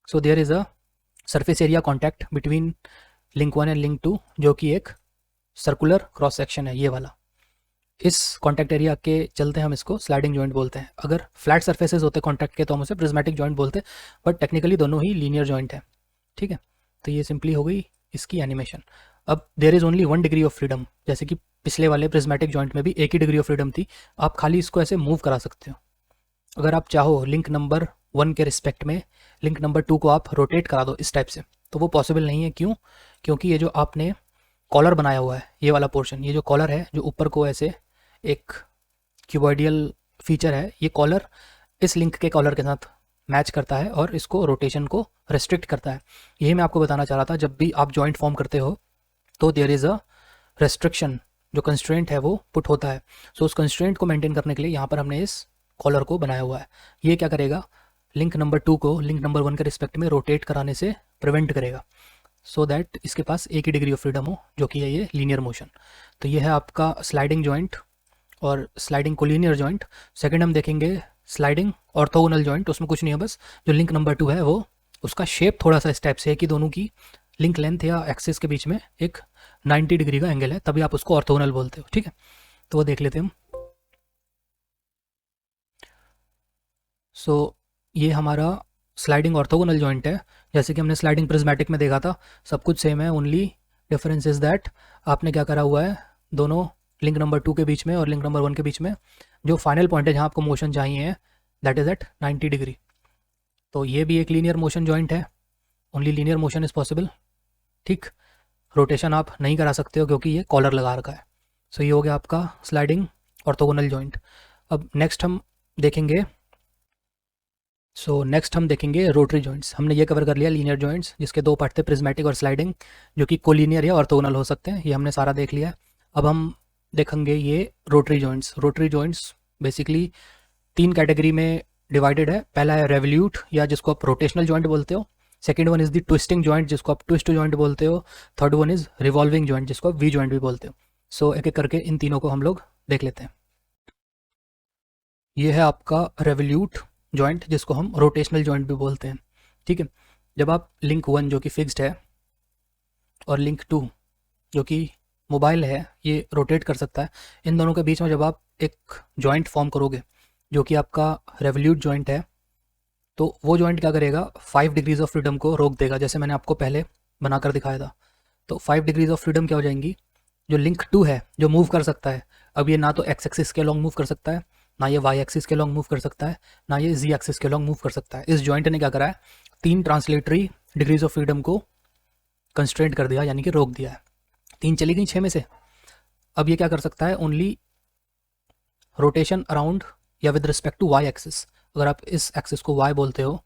so there is a surface area contact between link 1 and link 2 जो कि एक सर्कुलर क्रॉस सेक्शन है, ये वाला। इस कॉन्टैक्ट एरिया के चलते हम इसको स्लाइडिंग जॉइंट बोलते हैं। अगर फ्लैट सर्फेसेस होते कॉन्टैक्ट के तो हम उसे प्रिज्मेटिक जॉइंट बोलते, बट टेक्निकली दोनों ही लीनियर जॉइंट है। ठीक है, तो ये सिंपली हो गई इसकी एनिमेशन। अब there is only 1 degree of freedom, जैसे कि पिछले वाले प्रिज्मेटिक जॉइंट में भी एक ही डिग्री ऑफ फ्रीडम थी। आप खाली इसको ऐसे मूव करा सकते हो। अगर आप चाहो लिंक नंबर 1 के रिस्पेक्ट में लिंक नंबर 2 को आप रोटेट करा दो इस टाइप से, तो वो पॉसिबल नहीं है। क्यों? क्योंकि ये जो आपने कॉलर बनाया हुआ है, ये वाला पोर्शन, ये जो कॉलर है जो ऊपर को ऐसे एक क्यूबॉइडियल फीचर है, ये कॉलर इस लिंक के कॉलर के साथ मैच करता है और इसको रोटेशन को रेस्ट्रिक्ट करता है। यही मैं आपको बताना चाह रहा था, जब भी आप जॉइंट फॉर्म करते हो तो देयर इज़ अ रेस्ट्रिक्शन, जो कंस्ट्रेंट है वो पुट होता है। सो उस कंस्ट्रेंट को मेंटेन करने के लिए यहाँ पर हमने इस कॉलर को बनाया हुआ है। ये क्या करेगा, लिंक नंबर 2 को लिंक नंबर 1 के रिस्पेक्ट में रोटेट कराने से प्रिवेंट करेगा, सो दैट इसके पास एक ही डिग्री ऑफ फ्रीडम हो, जो कि है ये लीनियर मोशन। तो ये है आपका स्लाइडिंग जॉइंट और स्लाइडिंग कोलिनियर जॉइंट। सेकंड हम देखेंगे स्लाइडिंग ऑर्थोगोनल जॉइंट। उसमें कुछ नहीं है, बस जो लिंक नंबर 2 है वो उसका शेप थोड़ा सा इस टाइप से है कि दोनों की लिंक लेंथ या एक्सिस के बीच में एक 90 डिग्री का एंगल है, तभी आप उसको ऑर्थोगोनल बोलते हो। ठीक है, तो वो देख लेते हैं हम। सो ये हमारा स्लाइडिंग ऑर्थोगोनल जॉइंट है। जैसे कि हमने स्लाइडिंग प्रिज्मेटिक में देखा था, सब कुछ सेम है, ओनली डिफरेंस इज दैट आपने क्या करा हुआ है, दोनों लिंक नंबर 2 के बीच में और लिंक नंबर 1 के बीच में जो फाइनल पॉइंट है जहाँ आपको मोशन चाहिए है, दैट इज़ एट 90 डिग्री। तो ये भी एक लीनियर मोशन जॉइंट है, only linear motion is possible. ठीक, रोटेशन आप नहीं करा सकते हो क्योंकि ये कॉलर लगा रखा है। सो ये हो गया आपका स्लाइडिंग ऑर्थोगोनल जॉइंट। अब नेक्स्ट हम देखेंगे नेक्स्ट हम देखेंगे रोटरी जॉइंट्स। हमने ये कवर कर लिया लीनियर जॉइंट्स जिसके दो पार्ट थे, प्रिज्मेटिक और स्लाइडिंग, जो कि कोलिनियर या ऑर्थोगोनल हो सकते हैं, ये हमने सारा देख लिया। अब हम देखेंगे ये rotary joints. Rotary joints basically 3 category में डिवाइडेड है। पहला है रेवल्यूट या जिसको आप रोटेशनल जॉइंट बोलते हो। Second one is the twisting joint जिसको आप ट्विस्ट जॉइंट बोलते हो। Third one is revolving joint जिसको आप वी जॉइंट भी बोलते हो। सो एक एक करके इन तीनों को हम लोग देख लेते हैं। ये है आपका रेवल्यूट जॉइंट जिसको हम रोटेशनल जॉइंट भी बोलते हैं। ठीक है, जब आप लिंक 1 जो कि फिक्स्ड है और लिंक 2 जो कि मोबाइल है, ये रोटेट कर सकता है, इन दोनों के बीच में जब आप एक जॉइंट फॉर्म करोगे जो कि आपका रेवल्यूट जॉइंट है, तो वो जॉइंट क्या करेगा, 5 डिग्रीज ऑफ फ्रीडम को रोक देगा, जैसे मैंने आपको पहले बनाकर दिखाया था। तो 5 डिग्रीज ऑफ फ्रीडम क्या हो जाएंगी, जो लिंक 2 है जो मूव कर सकता है, अब ये ना तो एक्स एक्सिस के लॉन्ग मूव कर सकता है, ना ये वाई एक्सिस के लॉन्ग मूव कर सकता है, ना ये जी एक्सिस के लॉन्ग मूव कर सकता है। इस जॉइंट ने क्या करा है, 3 ट्रांसलेटरी डिग्रीज ऑफ फ्रीडम को कंस्ट्रेंट कर दिया, यानी कि रोक दिया है। 3 चली गई 6 में से। अब ये क्या कर सकता है, ओनली रोटेशन अराउंड या with respect to Y axis. अगर आप इस एक्सिस को वाई बोलते हो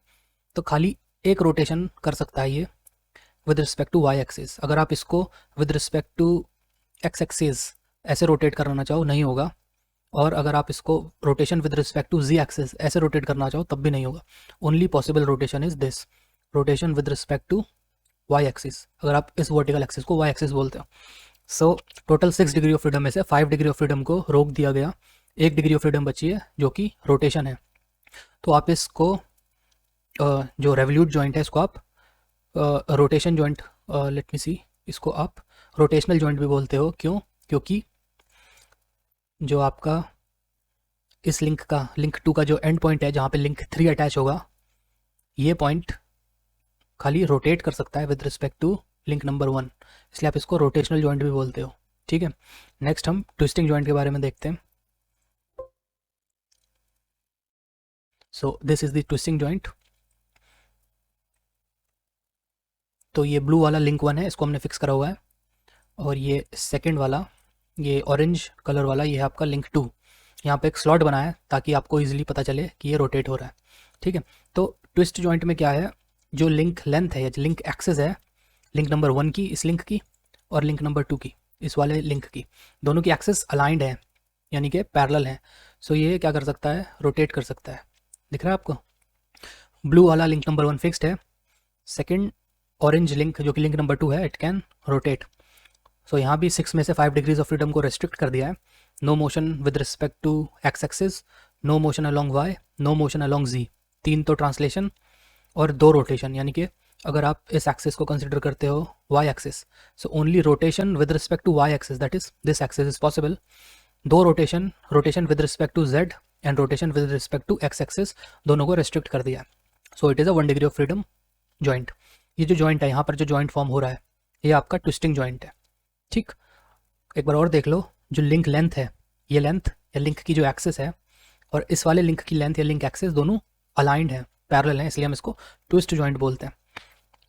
तो खाली एक रोटेशन कर सकता है ये with respect to Y axis. अगर आप इसको with respect to X axis ऐसे रोटेट करना चाहो नहीं होगा, और अगर आप इसको rotation with respect to Z axis ऐसे रोटेट करना चाहो तब भी नहीं होगा। Only possible rotation is this, rotation with respect to Y axis, अगर आप इस वर्टिकल एक्सिस को वाई एक्सिस बोलते हो। So total 6 degree of freedom में से 5 डिग्री ऑफ फ्रीडम को रोक दिया गया, 1 डिग्री ऑफ फ्रीडम बची है जो कि रोटेशन है। तो आप इसको जो रेवल्यूट जॉइंट है इसको आप रोटेशन जॉइंट, लेट मी सी, इसको आप रोटेशनल जॉइंट भी बोलते हो। क्यों? क्योंकि जो आपका इस लिंक का लिंक 2 का जो एंड पॉइंट है जहाँ पे लिंक 3 अटैच होगा, ये पॉइंट खाली रोटेट कर सकता है with respect to link number 1, इसलिए आप इसको रोटेशनल जॉइंट भी बोलते हो। ठीक है, नेक्स्ट हम ट्विस्टिंग जॉइंट के बारे में देखते हैं। सो this is the twisting joint. तो ये ब्लू वाला लिंक 1 है, इसको हमने फिक्स करा हुआ है, और ये सेकंड वाला, ये ऑरेंज कलर वाला, ये है आपका लिंक 2। यहाँ पे एक स्लॉट बनाया है ताकि आपको इजीली पता चले कि ये रोटेट हो रहा है। ठीक है, तो ट्विस्ट जॉइंट में क्या है, जो लिंक लेंथ है या लिंक एक्सेस है लिंक नंबर 1 की, इस लिंक की, और लिंक नंबर 2 की, इस वाले लिंक की, दोनों की एक्सेस अलाइंड है, यानी कि पैरेलल है। सो ये क्या कर सकता है, रोटेट कर सकता है। दिख रहा है आपको, ब्लू वाला लिंक नंबर 1 फिक्स्ड है, सेकंड ऑरेंज लिंक जो कि लिंक नंबर 2 है, इट कैन रोटेट। सो यहाँ भी 6 में से 5 डिग्रीज ऑफ फ्रीडम को रेस्ट्रिक्ट कर दिया है। No motion with respect to X axis, no motion along Y, no motion along Z, 3 तो ट्रांसलेशन, और 2 रोटेशन, यानी कि अगर आप इस एक्सिस को कंसिडर करते हो Y axis, so only rotation with respect to Y axis, that is this axis is possible. 2 rotation, rotation with respect to Z and rotation with respect to X axis, दोनों को restrict कर दिया है। So it is a 1 degree of freedom joint. ये जो joint है, यहाँ पर जो जॉइंट फॉर्म हो रहा है, ये आपका ट्विस्टिंग जॉइंट है। ठीक, एक बार और देख लो, जो लिंक लेंथ है, ये लेंथ या लिंक की जो एक्सिस है और इस वाले लिंक की लेंथ या लिंक एक्सिस दोनों अलाइंड है, पैरेलल हैं, इसलिए हम इसको ट्विस्ट जॉइंट बोलते हैं।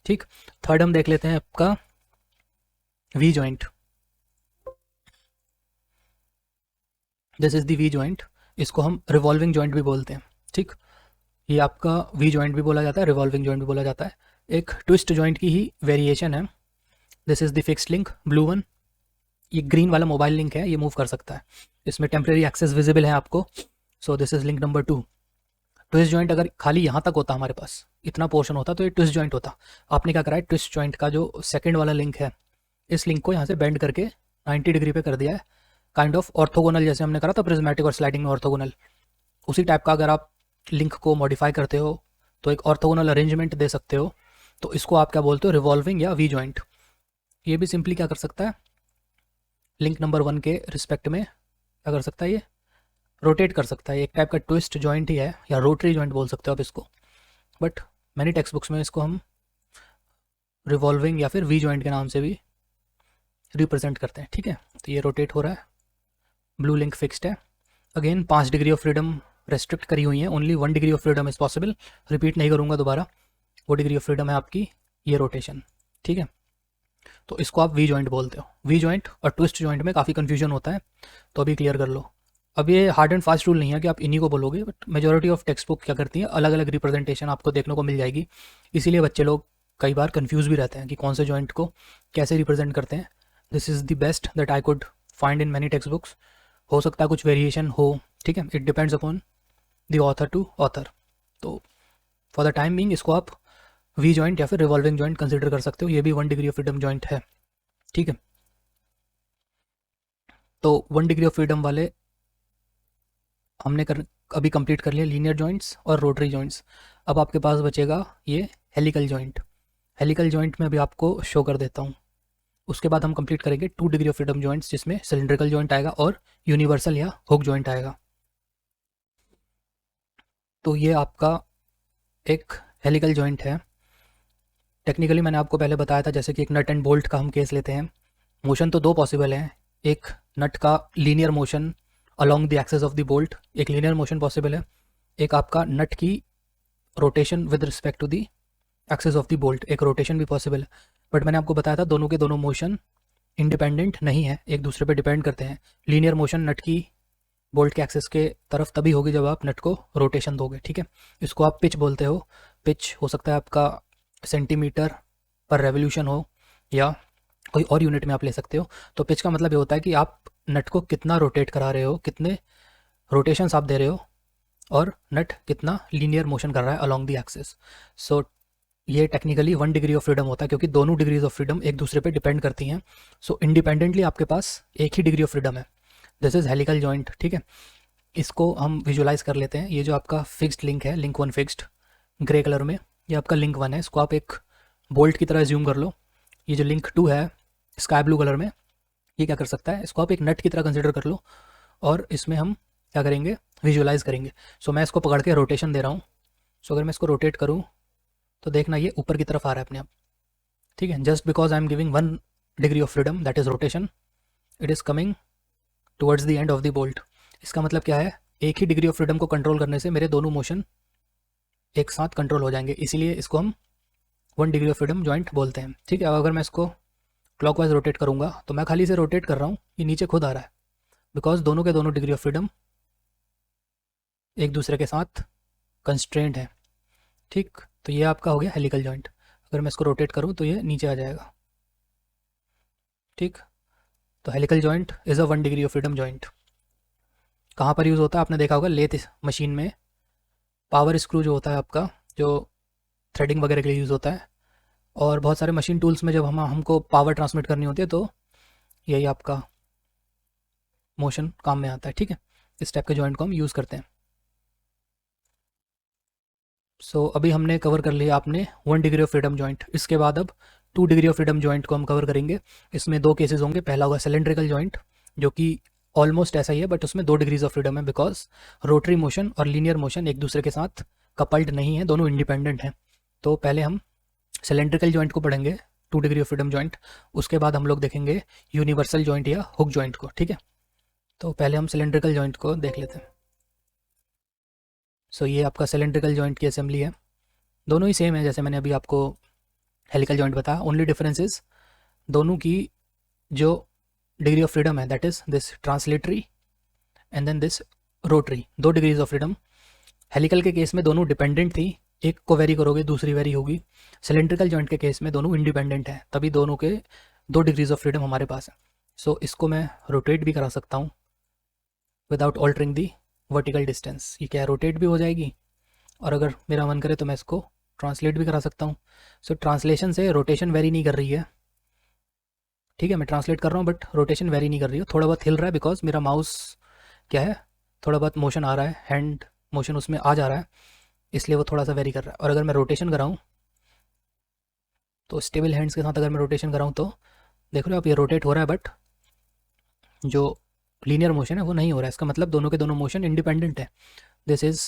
ठीक, थर्ड हम देख लेते हैं आपका V joint. This is the V joint, इसको हम रिवॉल्विंग जॉइंट भी बोलते हैं। ठीक, ये आपका वी जॉइंट भी बोला जाता है, रिवॉल्विंग जॉइंट भी बोला जाता है, एक ट्विस्ट जॉइंट की ही वेरिएशन है। This is the fixed link, blue one. ये ग्रीन वाला मोबाइल लिंक है, ये मूव कर सकता है, इसमें टेम्परेरी एक्सेस विजिबल है आपको। सो this is link number 2। Twist joint अगर खाली यहाँ तक होता, हमारे पास इतना पोर्शन होता, तो ये ट्विस्ट जॉइंट होता। आपने क्या करा है, ट्विस्ट जॉइंट का जो सेकंड वाला लिंक है, इस लिंक को यहाँ से बेंड करके 90 डिग्री पे कर दिया है, काइंड ऑफ ऑर्थोगोनल, जैसे हमने करा था प्रिज्मेटिक और स्लाइडिंग में ऑर्थोगोनल, उसी टाइप का अगर आप लिंक को मॉडिफाई करते हो तो एक ऑर्थोगोनल अरेंजमेंट दे सकते हो। तो इसको आप क्या बोलते हो, रिवॉल्विंग या वी जॉइंट। ये भी सिंपली क्या कर सकता है, लिंक नंबर 1 के रिस्पेक्ट में क्या कर सकता है, ये रोटेट कर सकता है। एक टाइप का ट्विस्ट जॉइंट ही है, या रोटरी जॉइंट बोल सकते हो आप इसको, बट मैनी टेक्स्ट बुक्स में इसको हम रिवॉल्विंग या फिर वी जॉइंट के नाम से भी रिप्रेजेंट करते हैं। ठीक है, तो ये रोटेट हो रहा है, ब्लू लिंक फिक्स्ड है। Again 5 degree of freedom restrict करी हुई है, only 1 degree of freedom is possible. Repeat नहीं करूँगा दोबारा, वो डिग्री ऑफ फ्रीडम है आपकी ये रोटेशन। ठीक है, तो इसको आप वी जॉइंट बोलते हो। वी जॉइंट और ट्विस्ट जॉइंट में काफ़ी कन्फ्यूजन होता है, तो अभी क्लियर कर लो। अब ये हार्ड एंड फास्ट रूल नहीं है कि आप इन्हीं को बोलोगे, but majority of text book क्या करती है, अलग अलग रिप्रेजेंटेशन आपको देखने को मिल जाएगी, इसीलिए बच्चे लोग कई बार कंफ्यूज भी रहते हैं कि कौन से जॉइंट को कैसे रिप्रेजेंट करते हैं। This is the best that I could find in many text books. हो सकता है कुछ वेरिएशन हो, ठीक है, it depends upon the author to author. तो फॉर द टाइम बीइंग इसको आप वी जॉइंट या फिर रिवॉल्विंग जॉइंट कंसिडर कर सकते हो, ये भी 1 डिग्री ऑफ फ्रीडम जॉइंट है। ठीक है, तो 1 डिग्री ऑफ फ्रीडम वाले हमने अभी कंप्लीट कर लिया, लीनियर जॉइंट्स और रोटरी जॉइंट्स। अब आपके पास बचेगा ये हेलिकल जॉइंट। हेलिकल जॉइंट में अभी आपको शो कर देता हूँ। उसके बाद हम कंप्लीट करेंगे 2 डिग्री ऑफ फ्रीडम जॉइंट्स, जिसमें सिलिंड्रिकल जॉइंट आएगा और यूनिवर्सल या हुक जॉइंट आएगा। तो ये आपका एक हेलिकल जॉइंट है। टेक्निकली मैंने आपको पहले बताया था, जैसे कि एक नट एंड बोल्ट का हम केस लेते हैं, मोशन तो 2 पॉसिबल हैं, एक नट का linear motion along the axis of the bolt, एक लीनियर मोशन पॉसिबल है, एक आपका नट की rotation with respect to the axis of the bolt, एक रोटेशन भी पॉसिबल है। बट मैंने आपको बताया था दोनों के दोनों मोशन इंडिपेंडेंट नहीं है, एक दूसरे पे डिपेंड करते हैं। लीनियर मोशन नट की बोल्ट के एक्सेस के तरफ तभी होगी जब आप नट को रोटेशन दोगे। ठीक है, इसको आप पिच बोलते हो। पिच हो सकता है आपका सेंटीमीटर पर रेवोल्यूशन हो, या कोई और यूनिट में आप ले सकते हो। तो पिच का मतलब ये होता है कि आप नट को कितना रोटेट करा रहे हो, कितने रोटेशंस आप दे रहे हो, और नट कितना लीनियर मोशन कर रहा है अलोंग द एक्सिस। सो ये टेक्निकली 1 डिग्री ऑफ फ्रीडम होता है, क्योंकि दोनों डिग्रीज ऑफ फ्रीडम एक दूसरे पे डिपेंड करती हैं। सो इंडिपेंडेंटली आपके पास एक ही डिग्री ऑफ फ्रीडम है। This is helical joint. ठीक है, इसको हम विजुलाइज कर लेते हैं। ये जो आपका फिक्स्ड लिंक है, लिंक 1 फिक्स्ड ग्रे कलर में, ये आपका लिंक 1 है, इसको आप एक बोल्ट की तरह ज्यूम कर लो। ये जो लिंक 2 है स्काई ब्लू कलर में, ये क्या कर सकता है, इसको आप एक नट की तरह कंसिडर कर लो, और इसमें हम क्या करेंगे, विजुलाइज करेंगे। सो मैं इसको पकड़ के रोटेशन दे रहा हूँ। सो अगर मैं इसको रोटेट करूँ तो देखना ये ऊपर की तरफ आ रहा है अपने आप। ठीक है, just because I am giving 1 degree of freedom, that is rotation, it is coming towards the end of the bolt. इसका मतलब क्या है, एक ही डिग्री ऑफ फ्रीडम को कंट्रोल करने से मेरे दोनों मोशन एक साथ कंट्रोल हो जाएंगे, इसीलिए इसको हम 1 डिग्री ऑफ फ्रीडम जॉइंट बोलते हैं। ठीक है, अब अगर मैं इसको क्लॉकवाइज रोटेट करूँगा तो मैं खाली से रोटेट कर रहा हूँ, ये नीचे खुद आ रहा है, बिकॉज दोनों के दोनों डिग्री ऑफ फ्रीडम एक दूसरे के साथ कंस्ट्रेंट है। ठीक, तो ये आपका हो गया हेलिकल जॉइंट। अगर मैं इसको रोटेट करूँ तो ये नीचे आ जाएगा। ठीक, तो helical joint is a 1 degree of freedom joint. कहाँ पर यूज़ होता है, आपने देखा होगा लेथ मशीन में पावर स्क्रू जो होता है आपका, जो थ्रेडिंग वगैरह के लिए यूज़ होता है, और बहुत सारे मशीन टूल्स में जब हमको पावर ट्रांसमिट करनी होती है तो यही आपका मोशन काम में आता है। ठीक है, इस टाइप के जॉइंट को हम यूज़ करते हैं। सो अभी हमने कवर कर लिया आपने 1 डिग्री ऑफ फ्रीडम जॉइंट। इसके बाद अब 2 डिग्री ऑफ फ्रीडम जॉइंट को हम कवर करेंगे। इसमें दो केसेस होंगे। पहला होगा सिलेंड्रिकल जॉइंट, जो कि ऑलमोस्ट ऐसा ही है बट उसमें 2 डिग्रीज ऑफ फ्रीडम है, बिकॉज रोटरी मोशन और लीनियर मोशन एक दूसरे के साथ कपल्ड नहीं है, दोनों इंडिपेंडेंट हैं। तो पहले हम सिलेंड्रिकल जॉइंट को पढ़ेंगे, 2 डिग्री ऑफ फ्रीडम जॉइंट। उसके बाद हम लोग देखेंगे यूनिवर्सल जॉइंट या हुक जॉइंट को, ठीक है। तो पहले हम सिलेंड्रिकल जॉइंट को देख लेते हैं। सो ये आपका सिलेंड्रिकल जॉइंट की असेंबली है। दोनों ही सेम है जैसे मैंने अभी आपको हेलिकल जॉइंट बताया। ओनली डिफरेंस इज दोनों की जो डिग्री ऑफ फ्रीडम है, that is this translatory and then this rotary, 2 degrees of freedom. Helical के केस में दोनों डिपेंडेंट थी, एक को वेरी करोगे दूसरी वेरी होगी। सिलेंड्रिकल जॉइंट के केस में दोनों इंडिपेंडेंट हैं, तभी दोनों के 2 डिग्रीज ऑफ फ्रीडम हमारे पास है। सो इसको मैं रोटेट भी करा सकता हूँ विदाउट ऑल्टरिंग दी वर्टिकल डिस्टेंस। ये क्या रोटेट भी हो जाएगी, और अगर मेरा मन करे तो मैं इसको ट्रांसलेट भी करा सकता हूँ। सो ट्रांसलेशन से रोटेशन वेरी नहीं कर रही है, ठीक है। मैं ट्रांसलेट कर रहा हूँ बट रोटेशन वेरी नहीं कर रही है। थोड़ा बहुत हिल रहा है बिकॉज मेरा माउस क्या है, थोड़ा बहुत मोशन आ रहा है, हैंड मोशन उसमें आ जा रहा है, इसलिए वो थोड़ा सा वेरी कर रहा है। और अगर मैं रोटेशन कराऊँ तो स्टेबल हैंड्स के साथ अगर मैं रोटेशन कराऊँ तो देख रहे हो आप, ये रोटेट हो रहा है बट जो लीनियर मोशन है वो नहीं हो रहा है। इसका मतलब दोनों के दोनों मोशन इंडिपेंडेंट है। This is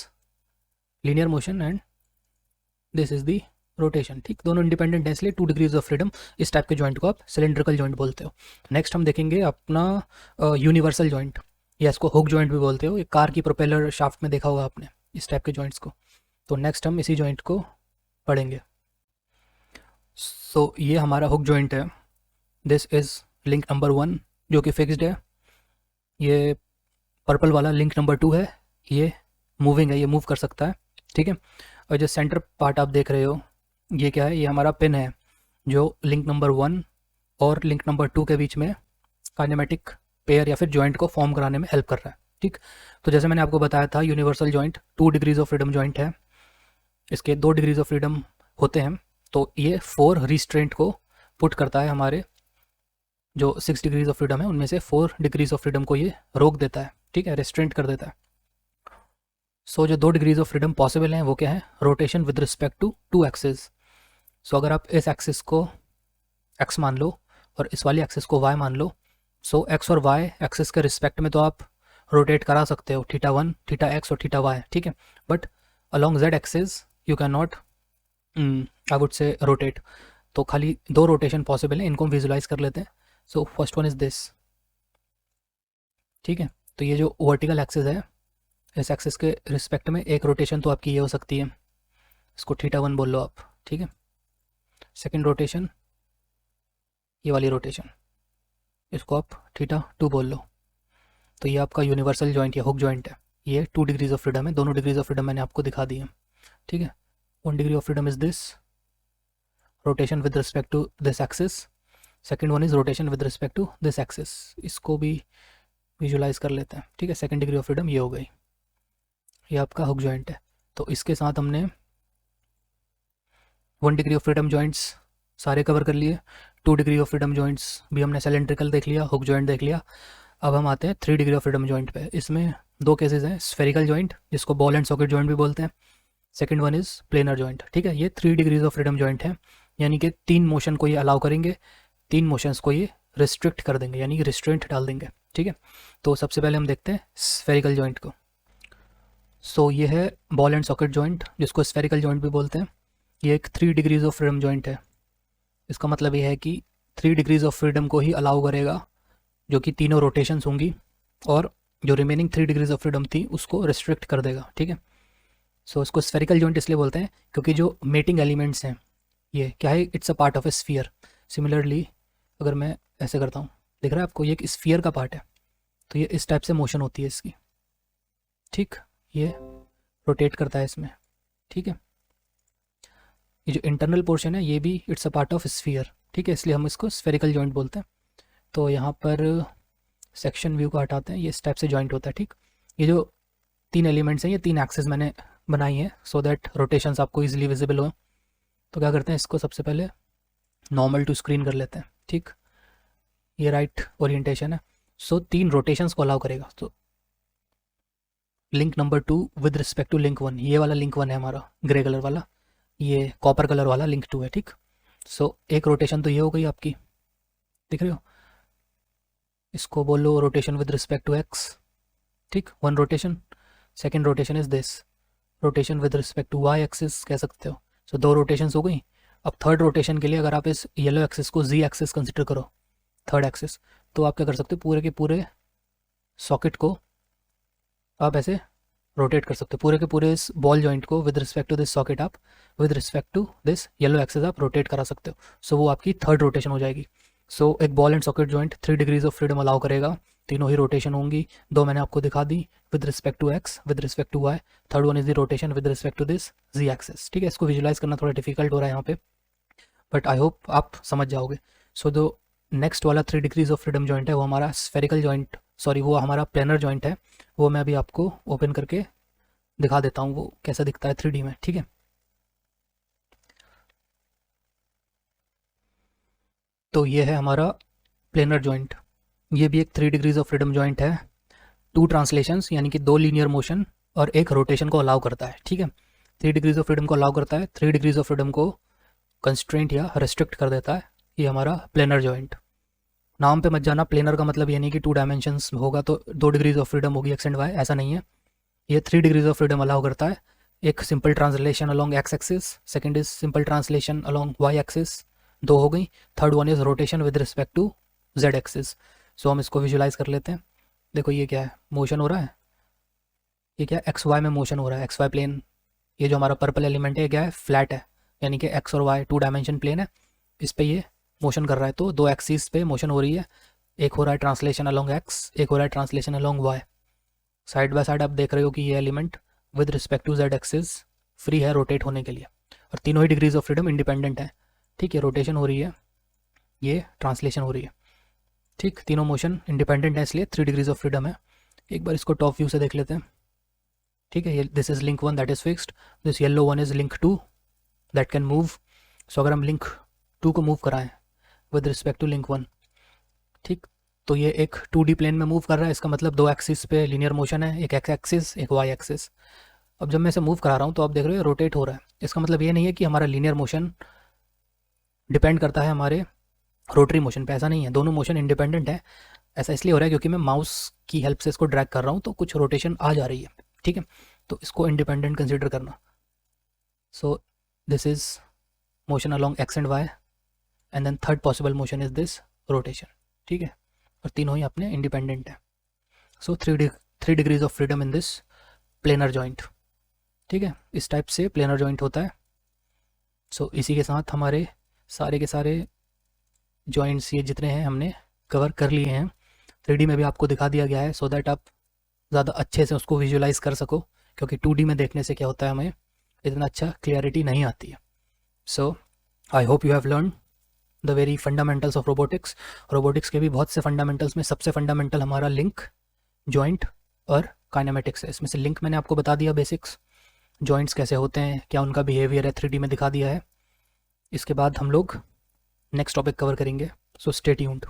linear motion and this is the rotation, ठीक। दोनों इंडिपेंडेंट है, इसलिए 2 डिग्रीज ऑफ फ्रीडम इस टाइप के जॉइंट को आप सिलेंड्रिकल जॉइंट बोलते हो। नेक्स्ट हम देखेंगे अपना यूनिवर्सल जॉइंट, या इसको हुक जॉइंट भी बोलते हो। एक कार की प्रोपेलर शाफ्ट में देखा होगा आपने इस टाइप के जॉइंट्स को। तो नेक्स्ट हम इसी जॉइंट को पढ़ेंगे। सो ये हमारा हुक जॉइंट है। दिस इज़ लिंक नंबर 1 जो कि फिक्स्ड है। ये पर्पल वाला लिंक नंबर 2 है, ये मूविंग है, ये मूव कर सकता है, ठीक है। और जो सेंटर पार्ट आप देख रहे हो ये क्या है, ये हमारा पिन है जो लिंक नंबर 1 और लिंक नंबर 2 के बीच में काइनेमेटिक पेयर या फिर जॉइंट को फॉर्म कराने में हेल्प कर रहा है, ठीक। तो जैसे मैंने आपको बताया था universal joint 2 degrees of freedom joint है। इसके 2 डिग्रीज ऑफ फ्रीडम होते हैं। तो ये 4 रिस्ट्रेंट को पुट करता है, हमारे जो 6 डिग्रीज ऑफ फ्रीडम है उनमें से 4 डिग्रीज ऑफ फ्रीडम को ये रोक देता है, ठीक है, रेस्ट्रेंट कर देता है। सो जो 2 डिग्रीज ऑफ फ्रीडम पॉसिबल हैं वो क्या है, rotation with respect to 2 axis. So अगर आप इस एक्सिस को x मान लो और इस वाली एक्सिस को y मान लो, सो x और y एक्सिस के रिस्पेक्ट में तो आप रोटेट करा सकते हो, θ1, θx और θy, ठीक है। But along z axis you can not, I would say rotate. तो खाली 2 रोटेशन पॉसिबल है, इनको हम विजुलाइज कर लेते हैं। So first one is this, ठीक है। तो ये जो वर्टिकल एक्सिस है, इस एक्सिस के रिस्पेक्ट में एक रोटेशन तो आपकी ये हो सकती है, इसको θ1 बोल लो आप, ठीक है। सेकेंड रोटेशन ये वाली रोटेशन, इसको आप θ2 बोल लो। तो ये आपका यूनिवर्सल जॉइंट या हुक जॉइंट है। ये 2 डिग्रीज ऑफ फ्रीडम है, दोनों डिग्रीज ऑफ फ्रीडम मैंने आपको दिखा दी है, ठीक है। 1 degree of freedom is this rotation with respect to this axis, second one is rotation with respect to this axis. इसको भी विजुलाइज कर लेते हैं, ठीक है। सेकेंड डिग्री ऑफ फ्रीडम ये हो गई, ये आपका हुक जॉइंट है। तो इसके साथ हमने 1 डिग्री ऑफ फ्रीडम जॉइंट्स सारे कवर कर लिए, 2 डिग्री ऑफ फ्रीडम जॉइंट्स भी हमने सिलेंड्रिकल देख लिया, हुक जॉइंट देख लिया। अब हम आते हैं 3 डिग्री ऑफ फ्रीडम जॉइंट पे। इसमें 2 केसेस हैं, स्फेरिकल जॉइंट जिसको बॉल एंड सॉकेट जॉइंट भी बोलते हैं, second one is planar joint, ठीक है। ये 3 डिग्रीज ऑफ फ्रीडम जॉइंट है, यानी कि 3 मोशन को ये अलाउ करेंगे, 3 मोशंस को ये रिस्ट्रिक्ट कर देंगे, यानी कि रिस्ट्रेंट डाल देंगे, ठीक है। तो सबसे पहले हम देखते हैं स्फेरिकल जॉइंट को। सो ये है बॉल एंड सॉकेट जॉइंट जिसको स्फेरिकल जॉइंट भी बोलते हैं। ये एक 3 डिग्रीज ऑफ फ्रीडम जॉइंट है। इसका मतलब ये है कि 3 डिग्रीज ऑफ फ्रीडम को ही अलाउ करेगा, जो कि तीनों रोटेशंस होंगी, और जो रिमेनिंग 3 डिग्रीज ऑफ फ्रीडम थी उसको रिस्ट्रिक्ट कर देगा, ठीक है। सो इसको स्फेरिकल जॉइंट इसलिए बोलते हैं क्योंकि जो मेटिंग एलिमेंट्स हैं ये क्या है, it's a part of A sphere. Similarly अगर मैं ऐसे करता हूँ, दिख रहा है आपको, ये एक स्फीयर का पार्ट है, तो ये इस टाइप से मोशन होती है इसकी, ठीक। ये रोटेट करता है इसमें, ठीक है। ये जो इंटरनल पोर्शन है ये भी it's a part of sphere, ठीक है, इसलिए हम इसको स्फेरिकल जॉइंट बोलते हैं। तो यहाँ पर सेक्शन व्यू को हटाते हैं, ये इस टाइप से जॉइंट होता है, ठीक। ये जो 3 एलिमेंट्स हैं, ये 3 एक्सेस मैंने बनाई हैं सो दैट रोटेशंस आपको इजीली विजिबल हो। तो क्या करते हैं, इसको सबसे पहले नॉर्मल टू स्क्रीन कर लेते हैं, ठीक। ये राइट ओरिएंटेशन है, सो 3 रोटेशंस को अलाउ करेगा। तो link number 2 with respect to link 1, ये वाला लिंक 1 है हमारा ग्रे कलर वाला, ये कॉपर कलर वाला लिंक 2 है, ठीक। सो एक रोटेशन तो ये हो गई आपकी, दिख रहे हो, इसको बोलो rotation with respect to X, ठीक, 1 rotation. Second rotation is this rotation with respect to Y axis कह सकते हो। सो 2 रोटेशंस हो गई। अब थर्ड रोटेशन के लिए अगर आप इस येलो एक्सिस को जी एक्सिस कंसिडर करो, थर्ड एक्सिस, तो आप क्या कर सकते हो, पूरे के पूरे सॉकेट को आप ऐसे रोटेट कर सकते हो, पूरे के पूरे इस बॉल जॉइंट को with respect to this socket आप with respect to this yellow axis आप रोटेट करा सकते हो। सो वो आपकी थर्ड रोटेशन हो जाएगी। सो एक ball and socket joint 3 degrees of freedom allow करेगा, तीनों ही रोटेशन होंगी, 2 मैंने आपको दिखा दी, with respect to X, with respect to Y, third one is the rotation with respect to this Z axis, ठीक है। इसको विजुलाइज करना थोड़ा डिफिकल्ट हो रहा है यहाँ पे, बट आई होप आप समझ जाओगे। सो जो नेक्स्ट वाला 3 डिग्रीज ऑफ फ्रीडम जॉइंट है वो हमारा स्फेरिकल जॉइंट, सॉरी वो हमारा प्लेनर जॉइंट है, वो मैं अभी आपको ओपन करके दिखा देता हूँ वो कैसा दिखता है 3D में, ठीक है। तो ये है हमारा प्लेनर जॉइंट, ये भी एक 3 डिग्रीज ऑफ फ्रीडम जॉइंट है, 2 ट्रांसलेशंस यानी कि 2 लीनियर मोशन और एक रोटेशन को अलाउ करता है, ठीक है। 3 डिग्रीज ऑफ फ्रीडम को अलाउ करता है, 3 डिग्रीज ऑफ फ्रीडम को कंस्ट्रेंट या रिस्ट्रिक्ट कर देता है, ये हमारा प्लेनर जॉइंट। नाम पे मत जाना, प्लेनर का मतलब ये नहीं कि 2 डायमेंशंस होगा तो 2 डिग्रीज ऑफ फ्रीडम होगी एक्स एंड वाई, ऐसा नहीं है। ये 3 डिग्रीज ऑफ फ्रीडम अलाउ करता है, एक simple translation along X axis, second is simple translation along Y axis, 2 हो गई, third one is rotation with respect to Z axis. So हम इसको विजुलाइज कर लेते हैं। देखो ये क्या है, मोशन हो रहा है, ये क्या एक्स वाई में मोशन हो रहा है, एक्स वाई प्लेन, ये जो हमारा पर्पल एलिमेंट है क्या है, फ्लैट है, यानी कि एक्स और वाई 2 डायमेंशन प्लेन है, इस पे ये मोशन कर रहा है, तो 2 एक्सिस पे मोशन हो रही है, एक हो रहा है ट्रांसलेशन अलोंग एक्स, एक हो रहा है translation along Y. Side by side आप देख रहे हो कि ये element with respect to Z axis free है रोटेट होने के लिए, और तीनों ही डिग्रीज ऑफ फ्रीडम इंडिपेंडेंट है, ठीक है। रोटेशन हो रही है, ये ट्रांसलेशन हो रही है, ठीक, तीनों मोशन इंडिपेंडेंट है, इसलिए 3 डिग्रीज ऑफ फ्रीडम है। एक बार इसको टॉप व्यू से देख लेते हैं, ठीक है। This is link 1 that is fixed, this yellow one is link 2 that can move. So अगर हम लिंक 2 को मूव कराएं विद रिस्पेक्ट टू लिंक 1, ठीक, तो ये एक 2D प्लेन में मूव कर रहा है, इसका मतलब 2 एक्सिस पे लीनियर मोशन है, एक एक्स एक्सिस एक वाई एक्सिस। अब जब मैं इसे मूव करा रहा हूँ तो आप देख रहे हो रोटेट हो रहा है, इसका मतलब ये नहीं है कि हमारा लीनियर मोशन डिपेंड करता है हमारे रोटरी मोशन पे, ऐसा नहीं है, दोनों मोशन इंडिपेंडेंट है। ऐसा इसलिए हो रहा है क्योंकि मैं माउस की हेल्प से इसको ड्रैग कर रहा हूँ तो कुछ रोटेशन आ जा रही है, ठीक है, तो इसको इंडिपेंडेंट कंसिडर करना। So this is motion along X and Y, and then third possible motion is this rotation, ठीक है, और तीनों ही अपने इंडिपेंडेंट है। So 3 degrees of freedom in this planar joint, ठीक है, इस टाइप से प्लेनर जॉइंट होता है। सो इसी के साथ हमारे सारे के सारे जॉइंट्स ये जितने हैं हमने कवर कर लिए हैं, 3D में भी आपको दिखा दिया गया है सो दैट आप ज़्यादा अच्छे से उसको विजुलाइज कर सको, क्योंकि 2D में देखने से क्या होता है हमें इतना अच्छा क्लियरिटी नहीं आती है। So I hope you have learn the very fundamentals of robotics. Robotics के भी बहुत से फंडामेंटल्स में सबसे फंडामेंटल हमारा लिंक, जॉइंट और काइनेमेटिक्स है। इसमें से लिंक मैंने आपको बता दिया बेसिक्स, जॉइंट्स कैसे होते हैं, क्या उनका बिहेवियर है, 3D में दिखा दिया है। इसके बाद हम लोग नेक्स्ट टॉपिक कवर करेंगे, सो स्टे ट्यून्ड।